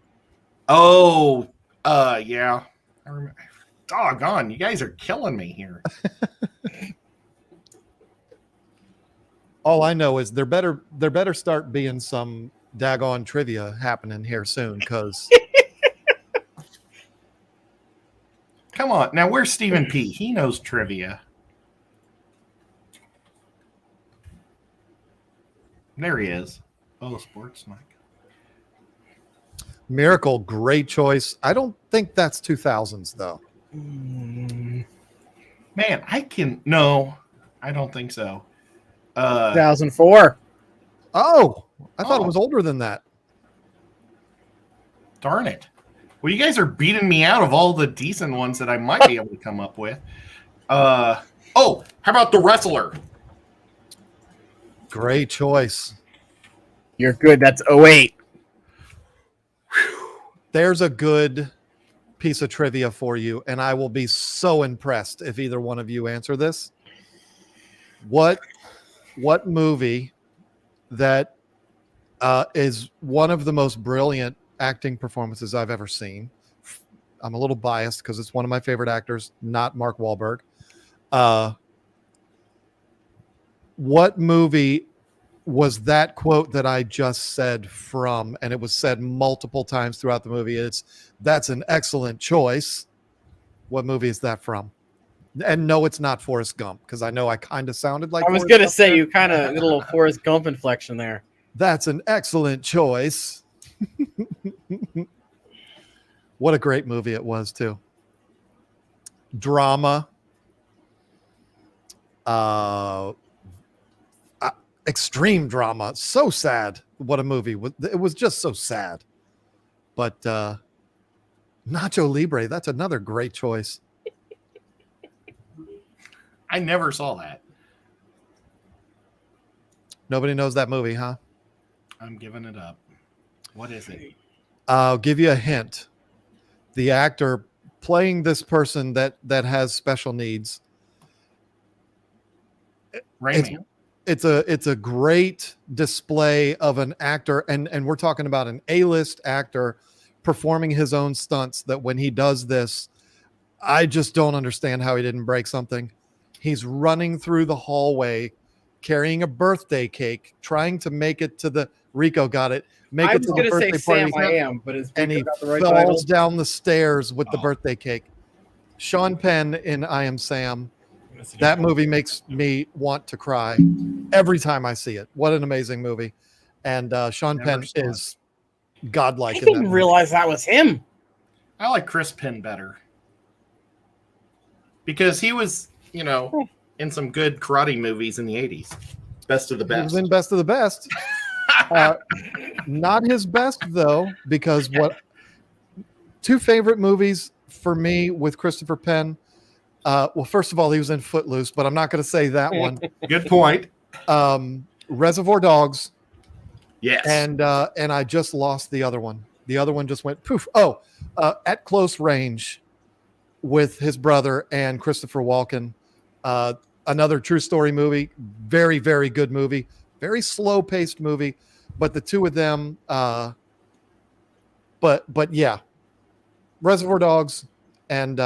Oh, yeah. I remember. Doggone, you guys are killing me here. All I know is there better start being some daggone trivia happening here soon, because Come on, now where's Stephen P? He knows trivia. There he is. Oh, sports night. Miracle, great choice. I don't think that's 2000s though. Man, no, I don't think so. 2004. Oh, I thought Oh. it was older than that. Darn it. Well, you guys are beating me out of all the decent ones that I might be able to come up with. How about The Wrestler? Great choice. You're good. That's 08. There's a good piece of trivia for you, and I will be so impressed if either one of you answer this. What movie that is one of the most brilliant acting performances I've ever seen? I'm a little biased because it's one of my favorite actors, not Mark Wahlberg. What movie was that quote that I just said from? And it was said multiple times throughout the movie. That's an excellent choice. What movie is that from? And no, it's not Forrest Gump, because I know I kind of sounded like I was Forrest gonna Gump say there. you kind of did a little Forrest Gump inflection there. That's an excellent choice. What a great movie it was, too. Drama. Extreme drama. So sad. What a movie. It was just so sad. But Nacho Libre, that's another great choice. I never saw that. Nobody knows that movie, huh? I'm giving it up. What is it? I'll give you a hint. The actor playing this person that has special needs. Rayman. It's a great display of an actor, and we're talking about an A-list actor performing his own stunts, that when he does this, I just don't understand how he didn't break something. He's running through the hallway carrying a birthday cake, trying to make it to the Rico got it. Make I it was to the gonna say birthday Sam party. I Am, but is And he got the right falls title? down the stairs with the Oh. birthday cake. Sean Penn in I Am Sam. That movie makes me want to cry every time I see it. What an amazing movie. And Sean Never Penn saw it. is I godlike in that didn't movie. realize that was him. I like Chris Penn better. Because he was, in some good karate movies in the 80s. Best of the He best. was in Best of the Best. Not his best, though, because two favorite movies for me with Christopher Penn. Well, first of all, he was in Footloose, but I'm not going to say that one. Good point. Reservoir Dogs, Yes. and I just lost the other one. The other one just went poof. Oh, At Close Range with his brother and Christopher Walken. Another true story movie. Very, very good movie. Very slow paced movie, but the two of them. But yeah, Reservoir Dogs and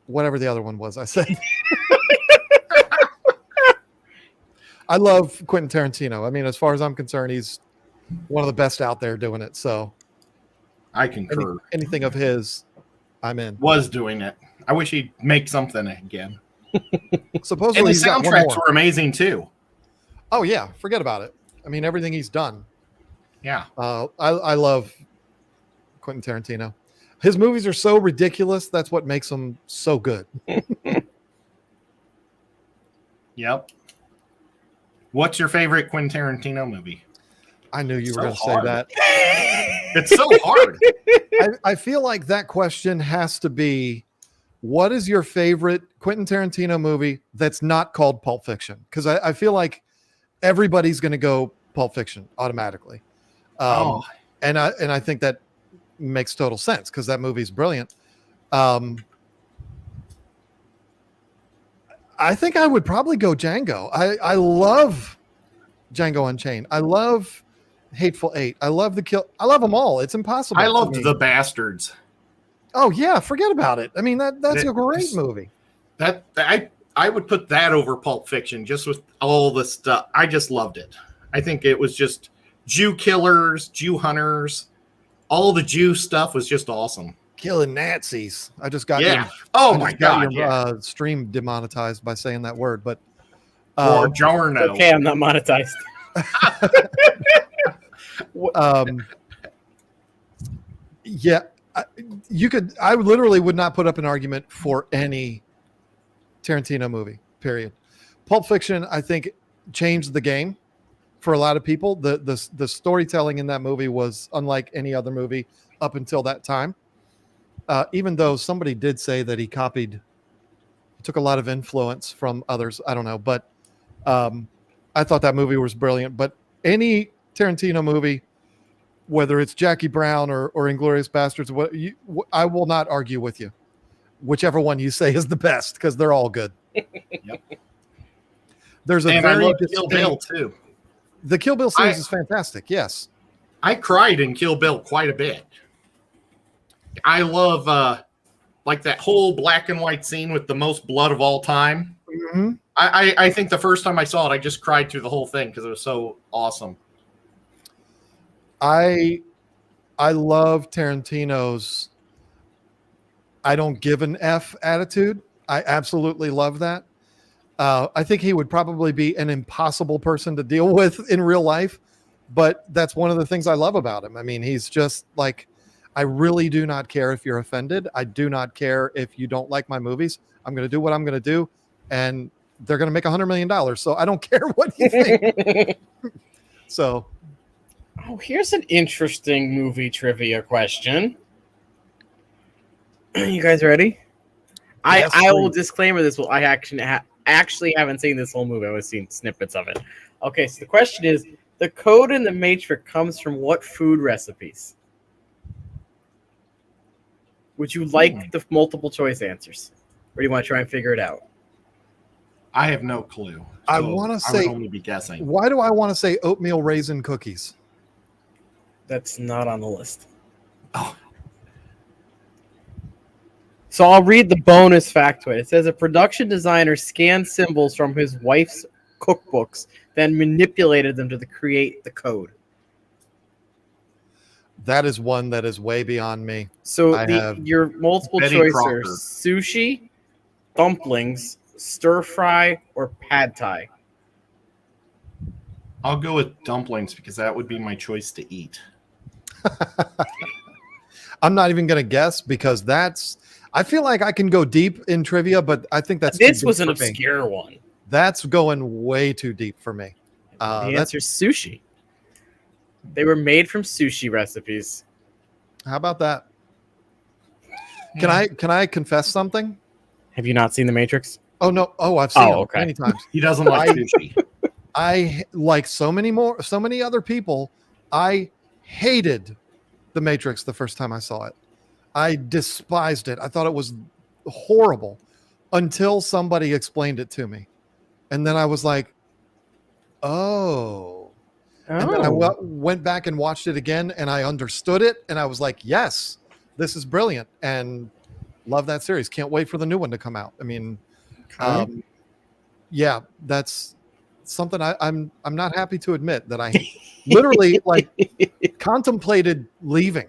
whatever the other one was. I said. I love Quentin Tarantino. I mean, as far as I'm concerned, he's one of the best out there doing it. So I concur. anything of his, I'm in. Was doing it. I wish he'd make something again. Supposedly And the he's got one soundtracks more. were amazing too. Oh yeah, forget about it. I mean, everything he's done. Yeah. I love Quentin Tarantino. His movies are so ridiculous. That's what makes them so good. Yep. What's your favorite Quentin Tarantino movie? I knew you were So going to say hard. that. It's so hard. I feel like that question has to be, what is your favorite Quentin Tarantino movie that's not called Pulp Fiction? Because I feel like everybody's going to go Pulp Fiction automatically. And I think that makes total sense because that movie's brilliant. I think I would probably go Django. I love Django Unchained. I love Hateful Eight. I love The Kill. I love them all. It's impossible. I for loved me. The Bastards. Oh yeah, forget about it. I mean that's a great movie. That I would put that over Pulp Fiction just with all the stuff. I just loved it. I think it was just Jew killers, Jew hunters, all the Jew stuff was just awesome. Killing Nazis. I just got Yeah. your, Oh I my just got God. your Yeah. stream demonetized by saying that word, but Or Jarno. Okay, I'm not monetized. yeah, I literally would not put up an argument for any Tarantino movie, period. Pulp Fiction, I think, changed the game for a lot of people. The storytelling in that movie was unlike any other movie up until that time. Even though somebody did say that he took a lot of influence from others. I don't know, but I thought that movie was brilliant. But any Tarantino movie, whether it's Jackie Brown or Inglourious Bastards, I will not argue with you. Whichever one you say is the best, because they're all good. Yep. There's a And I very love Kill Bill too. The Kill Bill series is fantastic. Yes. I cried in Kill Bill quite a bit. I love like that whole black and white scene with the most blood of all time. Mm-hmm. I think the first time I saw it, I just cried through the whole thing because it was so awesome. I love Tarantino's I don't give an F attitude. I absolutely love that. I think he would probably be an impossible person to deal with in real life, but that's one of the things I love about him. I mean, he's just like, I really do not care if you're offended. I do not care if you don't like my movies. I'm going to do what I'm going to do, and they're going to make $100 million. So I don't care what you think. So, oh, here's an interesting movie trivia question. You guys ready? Yes, I will please. disclaimer this. Well, I actually haven't seen this whole movie. I've seen snippets of it. Okay, so the question is: the code in the Matrix comes from what food recipes? Would you like the multiple choice answers, or do you want to try and figure it out? I have no clue. I So wanna I say- would only be guessing. Why do I want to say oatmeal raisin cookies? That's not on the list. Oh, So I'll read the bonus factoid. It says a production designer scanned symbols from his wife's cookbooks, then manipulated them to create the code. That is one that is way beyond me. So I have your multiple Betty choice Crocker. are sushi, dumplings, stir fry, or pad thai. I'll go with dumplings because that would be my choice to eat. I'm not even going to guess because I feel like I can go deep in trivia, but I think that's too This deep was an for me. obscure one. That's going way too deep for me. The That's answer is sushi. They were made from sushi recipes. how about that? Can I confess something? Have you not seen The Matrix? Oh no! Oh, I've seen Oh, them okay. many times. He doesn't like sushi. I like so many other people. I hated The Matrix the first time I saw it. I despised it. I thought it was horrible until somebody explained it to me, and then I was like, "Oh." And then I went back and watched it again, and I understood it, and I was like, "Yes, this is brilliant," and love that series. Can't wait for the new one to come out. I mean, yeah, that's something I'm not happy to admit that I literally like contemplated leaving.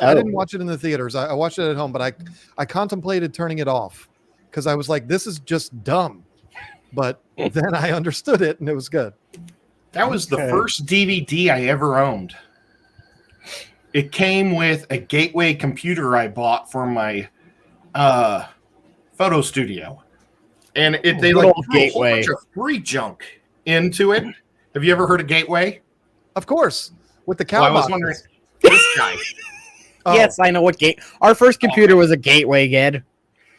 I didn't watch it in the theaters. I watched it at home, but I contemplated turning it off because I was like, "This is just dumb," but then I understood it, and it was good. That was the Okay. first DVD I ever owned. It came with a Gateway computer I bought for my photo studio, and they Good like old threw a whole Gateway. bunch of free junk into it. Have you ever heard of Gateway? Of course, with the cow Well, I was boxes. wondering, this guy. Oh, Yes, I know what gate. Our first computer was a Gateway, Ged.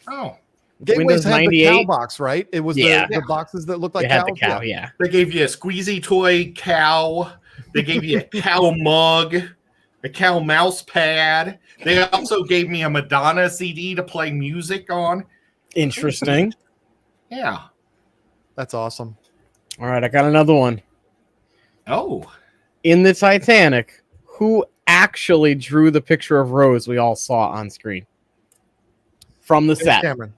Oh, Gateways Windows had the 98. cow box, right? It was Yeah. the boxes that looked like It had cows. the cow, Yeah. yeah. they gave you a squeezy toy cow. They gave you a cow mug, a cow mouse pad. They also gave me a Madonna CD to play music on. Interesting. Yeah. That's awesome. All right, I got another one. Oh, In the Titanic, who actually drew the picture of Rose we all saw on screen from the James set? Cameron.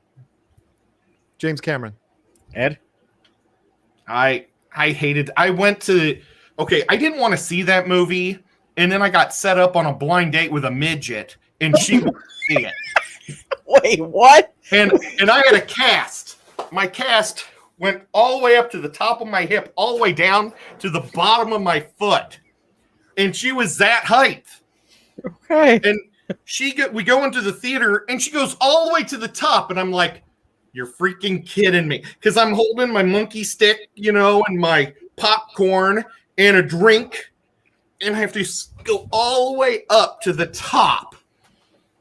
James Cameron. Ed? I hated. I went to. Okay, I didn't want to see that movie, and then I got set up on a blind date with a midget, and she wanted to see it. Wait, what? And I had a cast. My cast went all the way up to the top of my hip, all the way down to the bottom of my foot, and she was that height. Okay. And we go into the theater, and she goes all the way to the top, and I'm like, "You're freaking kidding me!" Because I'm holding my monkey stick, and my popcorn and a drink, and I have to go all the way up to the top.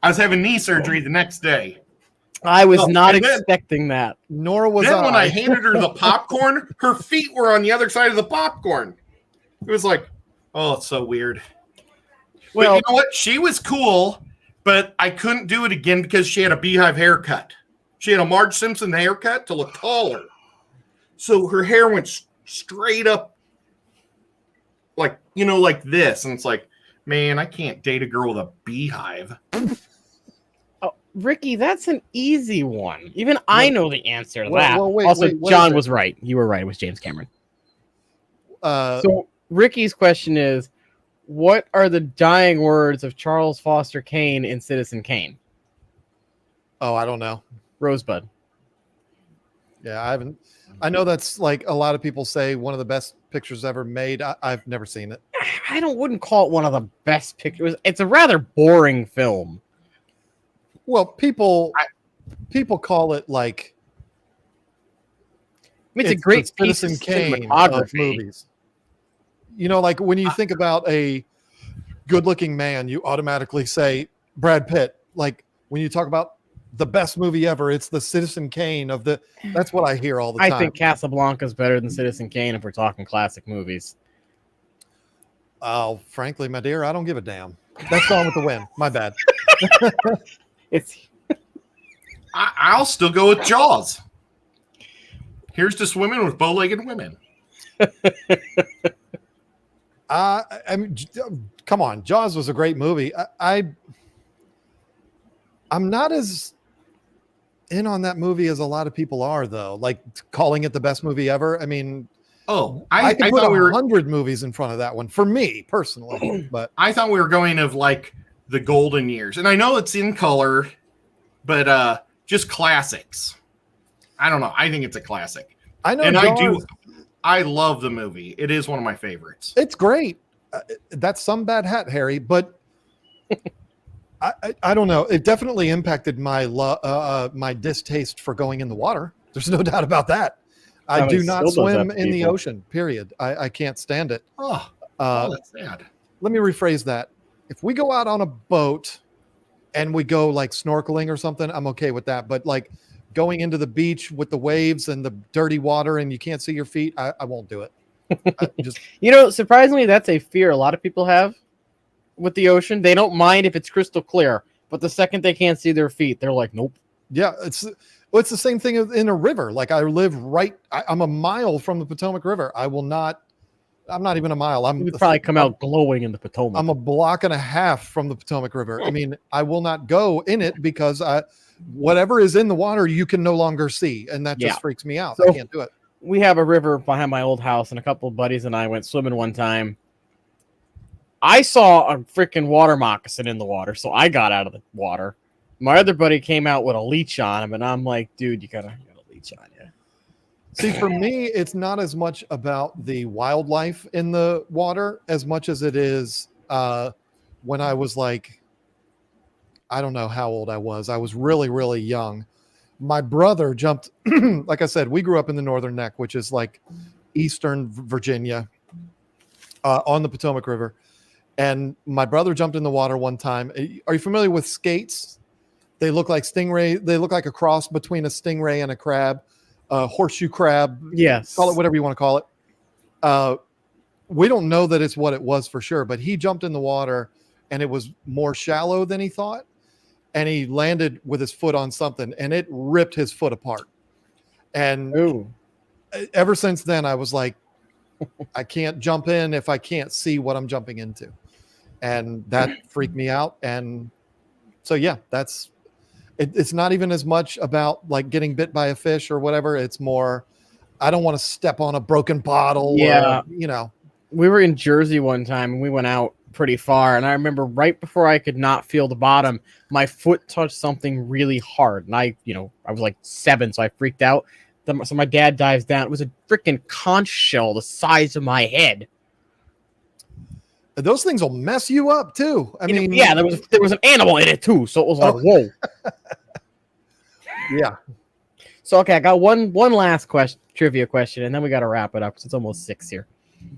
I was having knee surgery the next day. I was Oh, not and then- expecting that. Nor was Then when I I. handed her the popcorn, her feet were on the other side of the popcorn. It was like, oh, it's so weird. Well- But you know what? She was cool, but I couldn't do it again because she had a beehive haircut. She had a Marge Simpson haircut to look taller. So her hair went straight up like this. And it's like, man, I can't date a girl with a beehive. Oh, Ricky, that's an easy one. Even I know the answer to Well, that. well, wait, also, wait, what John is it? was right. You were right. It was James Cameron. So Ricky's question is, what are the dying words of Charles Foster Kane in Citizen Kane? Oh, I don't know. Rosebud. Yeah, I haven't. I know that's like a lot of people say one of the best pictures ever made. I've never seen it. Wouldn't call it one of the best pictures. It's a rather boring film. Well, people call it like I mean, it's a great the piece of Citizen Kane of cinematography. movies. You know, like when you think about a good-looking man, you automatically say Brad Pitt. Like when you talk about the best movie ever, it's the Citizen Kane of the. That's what I hear all the time. I think Casablanca's better than Citizen Kane if we're talking classic movies. Oh, frankly, my dear, I don't give a damn. That's Gone with the Wind. My bad. It's I'll still go with Jaws. Here's to swimming with bow-legged women. I mean, come on, Jaws was a great movie. I'm not as in on that movie as a lot of people are, though. Like calling it the best movie ever. I mean, I could put 100 movies in front of that one for me personally. But I thought we were going of like the golden years, and I know it's in color, but just classics. I don't know. I think it's a classic. I know, and Jaws, I love the movie. It is one of my favorites. It's great. That's some bad hat, Harry, but I don't know. It definitely impacted my my distaste for going in the water. There's no doubt about that. I do not swim in the ocean, period. I can't stand it. Oh, that's sad. Let me rephrase that. If we go out on a boat and we go like snorkeling or something, I'm okay with that. But like going into the beach with the waves and the dirty water and you can't see your feet, I won't do it. Surprisingly, that's a fear a lot of people have with the ocean. They don't mind if it's crystal clear, but the second they can't see their feet, they're like, nope. Yeah, it's the same thing in a river. Like I live I'm a mile from the Potomac River. I'm not even a mile. You would probably come out glowing in the Potomac. I'm a block and a half from the Potomac River. I mean, I will not go in it because whatever is in the water, you can no longer see. And that just freaks me out. So I can't do it. We have a river behind my old house, and a couple of buddies and I went swimming one time. I saw a freaking water moccasin in the water, so I got out of the water. My other buddy came out with a leech on him, and I'm like, dude, you got a leech on you. See, for me, it's not as much about the wildlife in the water as much as it is when I was like, I don't know how old I was. I was really, really young. My brother jumped, like I said, we grew up in the Northern Neck, which is like Eastern Virginia on the Potomac River. And my brother jumped in the water one time. Are you familiar with skates? They look like stingray. They look like a cross between a stingray and a crab, horseshoe crab. Yes. Call it whatever you want to call it. We don't know that it's what it was for sure, but he jumped in the water and it was more shallow than he thought. And he landed with his foot on something and it ripped his foot apart. And ever since then, I was like, I can't jump in if I can't see what I'm jumping into. And that freaked me out. And so, yeah, it's not even as much about like getting bit by a fish or whatever. It's more, I don't want to step on a broken bottle. Yeah. Or, we were in Jersey one time and we went out pretty far. And I remember right before I could not feel the bottom, my foot touched something really hard. And I was like 7, so I freaked out. So my dad dives down. It was a freaking conch shell the size of my head. Those things will mess you up too. I mean, yeah, there was an animal in it too, so it was like, whoa. Yeah. So okay, I got one last trivia question, and then we got to wrap it up because it's almost 6 here.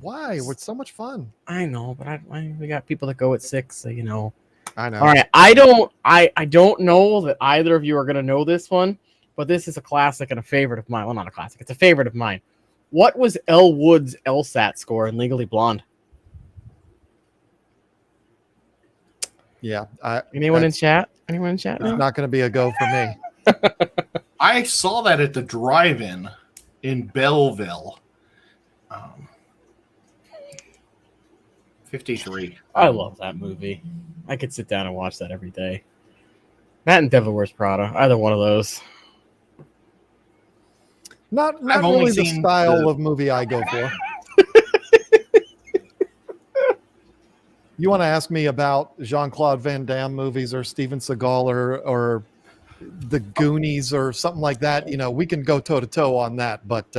Why? It's so much fun. I know, but we got people that go at 6, so you know. I know. All right, I don't know that either of you are gonna know this one, but this is a classic and a favorite of mine. Well, not a classic; it's a favorite of mine. What was Elle Wood's LSAT score in Legally Blonde? Yeah. Anyone in chat? Anyone in chat? It's not going to be a go for me. I saw that at the drive-in in Belleville. 53. I love that movie. I could sit down and watch that every day. That and Devil Wears Prada. Either one of those. Not really the style of movie I go for. You want to ask me about Jean-Claude Van Damme movies or Steven Seagal or the Goonies or something like that, we can go toe to toe on that. But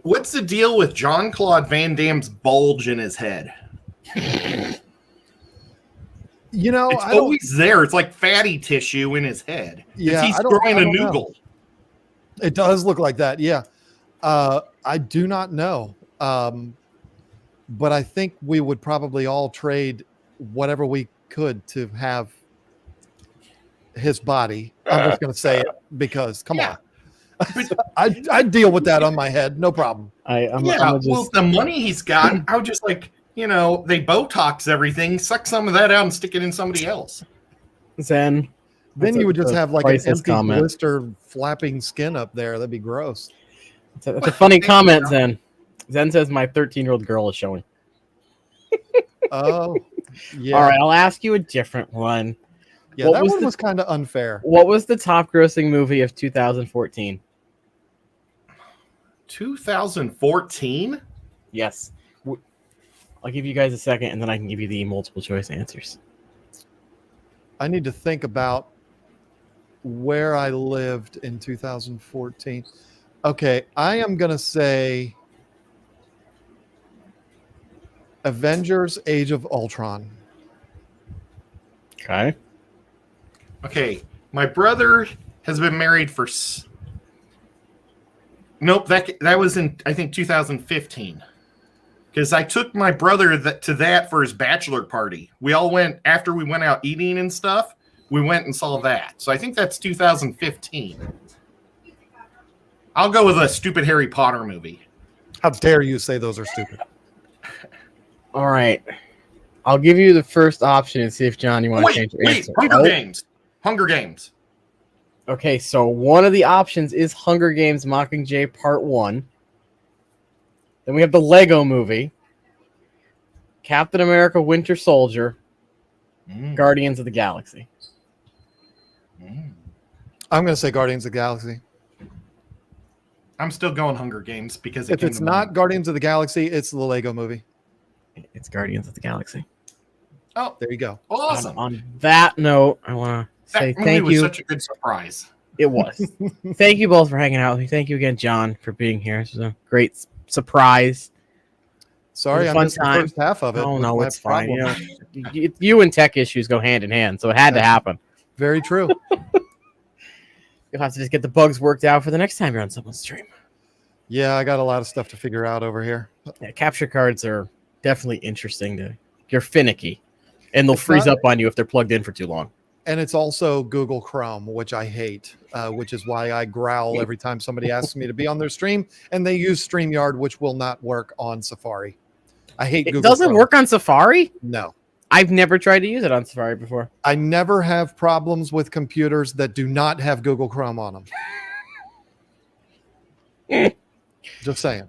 What's the deal with Jean-Claude Van Damme's bulge in his head? It's I don't. always there. It's like fatty tissue in his head. Yeah, He's I growing a don't know. noodle. It does look like that. Yeah. I do not know. But I think we would probably all trade whatever we could to have his body. I'm just going to say it because, come on. I'd deal with that on my head. No problem. Well, the money he's got, I would just they Botox everything, suck some of that out and stick it in somebody else. Zen. Then you would just have like an empty comment. blister flapping skin up there. That'd be gross. That's a funny comment, Zen. Zen says my 13-year-old girl is showing. Oh, yeah. All right, I'll ask you a different one. Yeah, that one was kind of unfair. What was the top grossing movie of 2014? 2014? Yes. I'll give you guys a second, and then I can give you the multiple choice answers. I need to think about where I lived in 2014. Okay, I am going to say Avengers Age of Ultron. Okay. Okay, my brother has been married for... Nope, that was in, I think, 2015. Because I took my brother to that for his bachelor party. We all went, after we went out eating and stuff, we went and saw that. So I think that's 2015. I'll go with a stupid Harry Potter movie. How dare you say those are stupid? All right. I'll give you the first option and see if, John, you want to change your answer. Hunger Games. Hunger Games. Okay, so one of the options is Hunger Games Mockingjay Part 1. Then we have the Lego Movie, Captain America Winter Soldier, Guardians of the Galaxy. I'm going to say Guardians of the Galaxy. I'm still going Hunger Games because if it's not Guardians of the Galaxy, it's the Lego Movie. It's Guardians of the Galaxy. Oh, there you go. Awesome. On that note, I want to say thank you. It was such a good surprise. It was. Thank you both for hanging out with me. Thank you again, John, for being here. This was a great surprise. Sorry, I missed the first half of it. Oh, no, it's fine. You and tech issues go hand in hand, so it had to happen. Very true. You'll have to just get the bugs worked out for the next time you're on someone's stream. Yeah, I got a lot of stuff to figure out over here. Yeah, capture cards are definitely interesting. You're finicky, and they'll freeze up on you if they're plugged in for too long. And it's also Google Chrome, which I hate, which is why I growl every time somebody asks me to be on their stream, and they use StreamYard, which will not work on Safari. I hate Google Chrome. It doesn't work on Safari? No. I've never tried to use it on Safari before. I never have problems with computers that do not have Google Chrome on them. Just saying.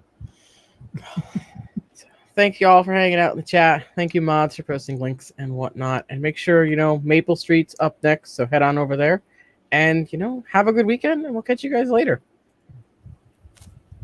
Thank you all for hanging out in the chat. Thank you, mods, for posting links and whatnot. And make sure, Maple Street's up next, so head on over there. And, have a good weekend, and we'll catch you guys later.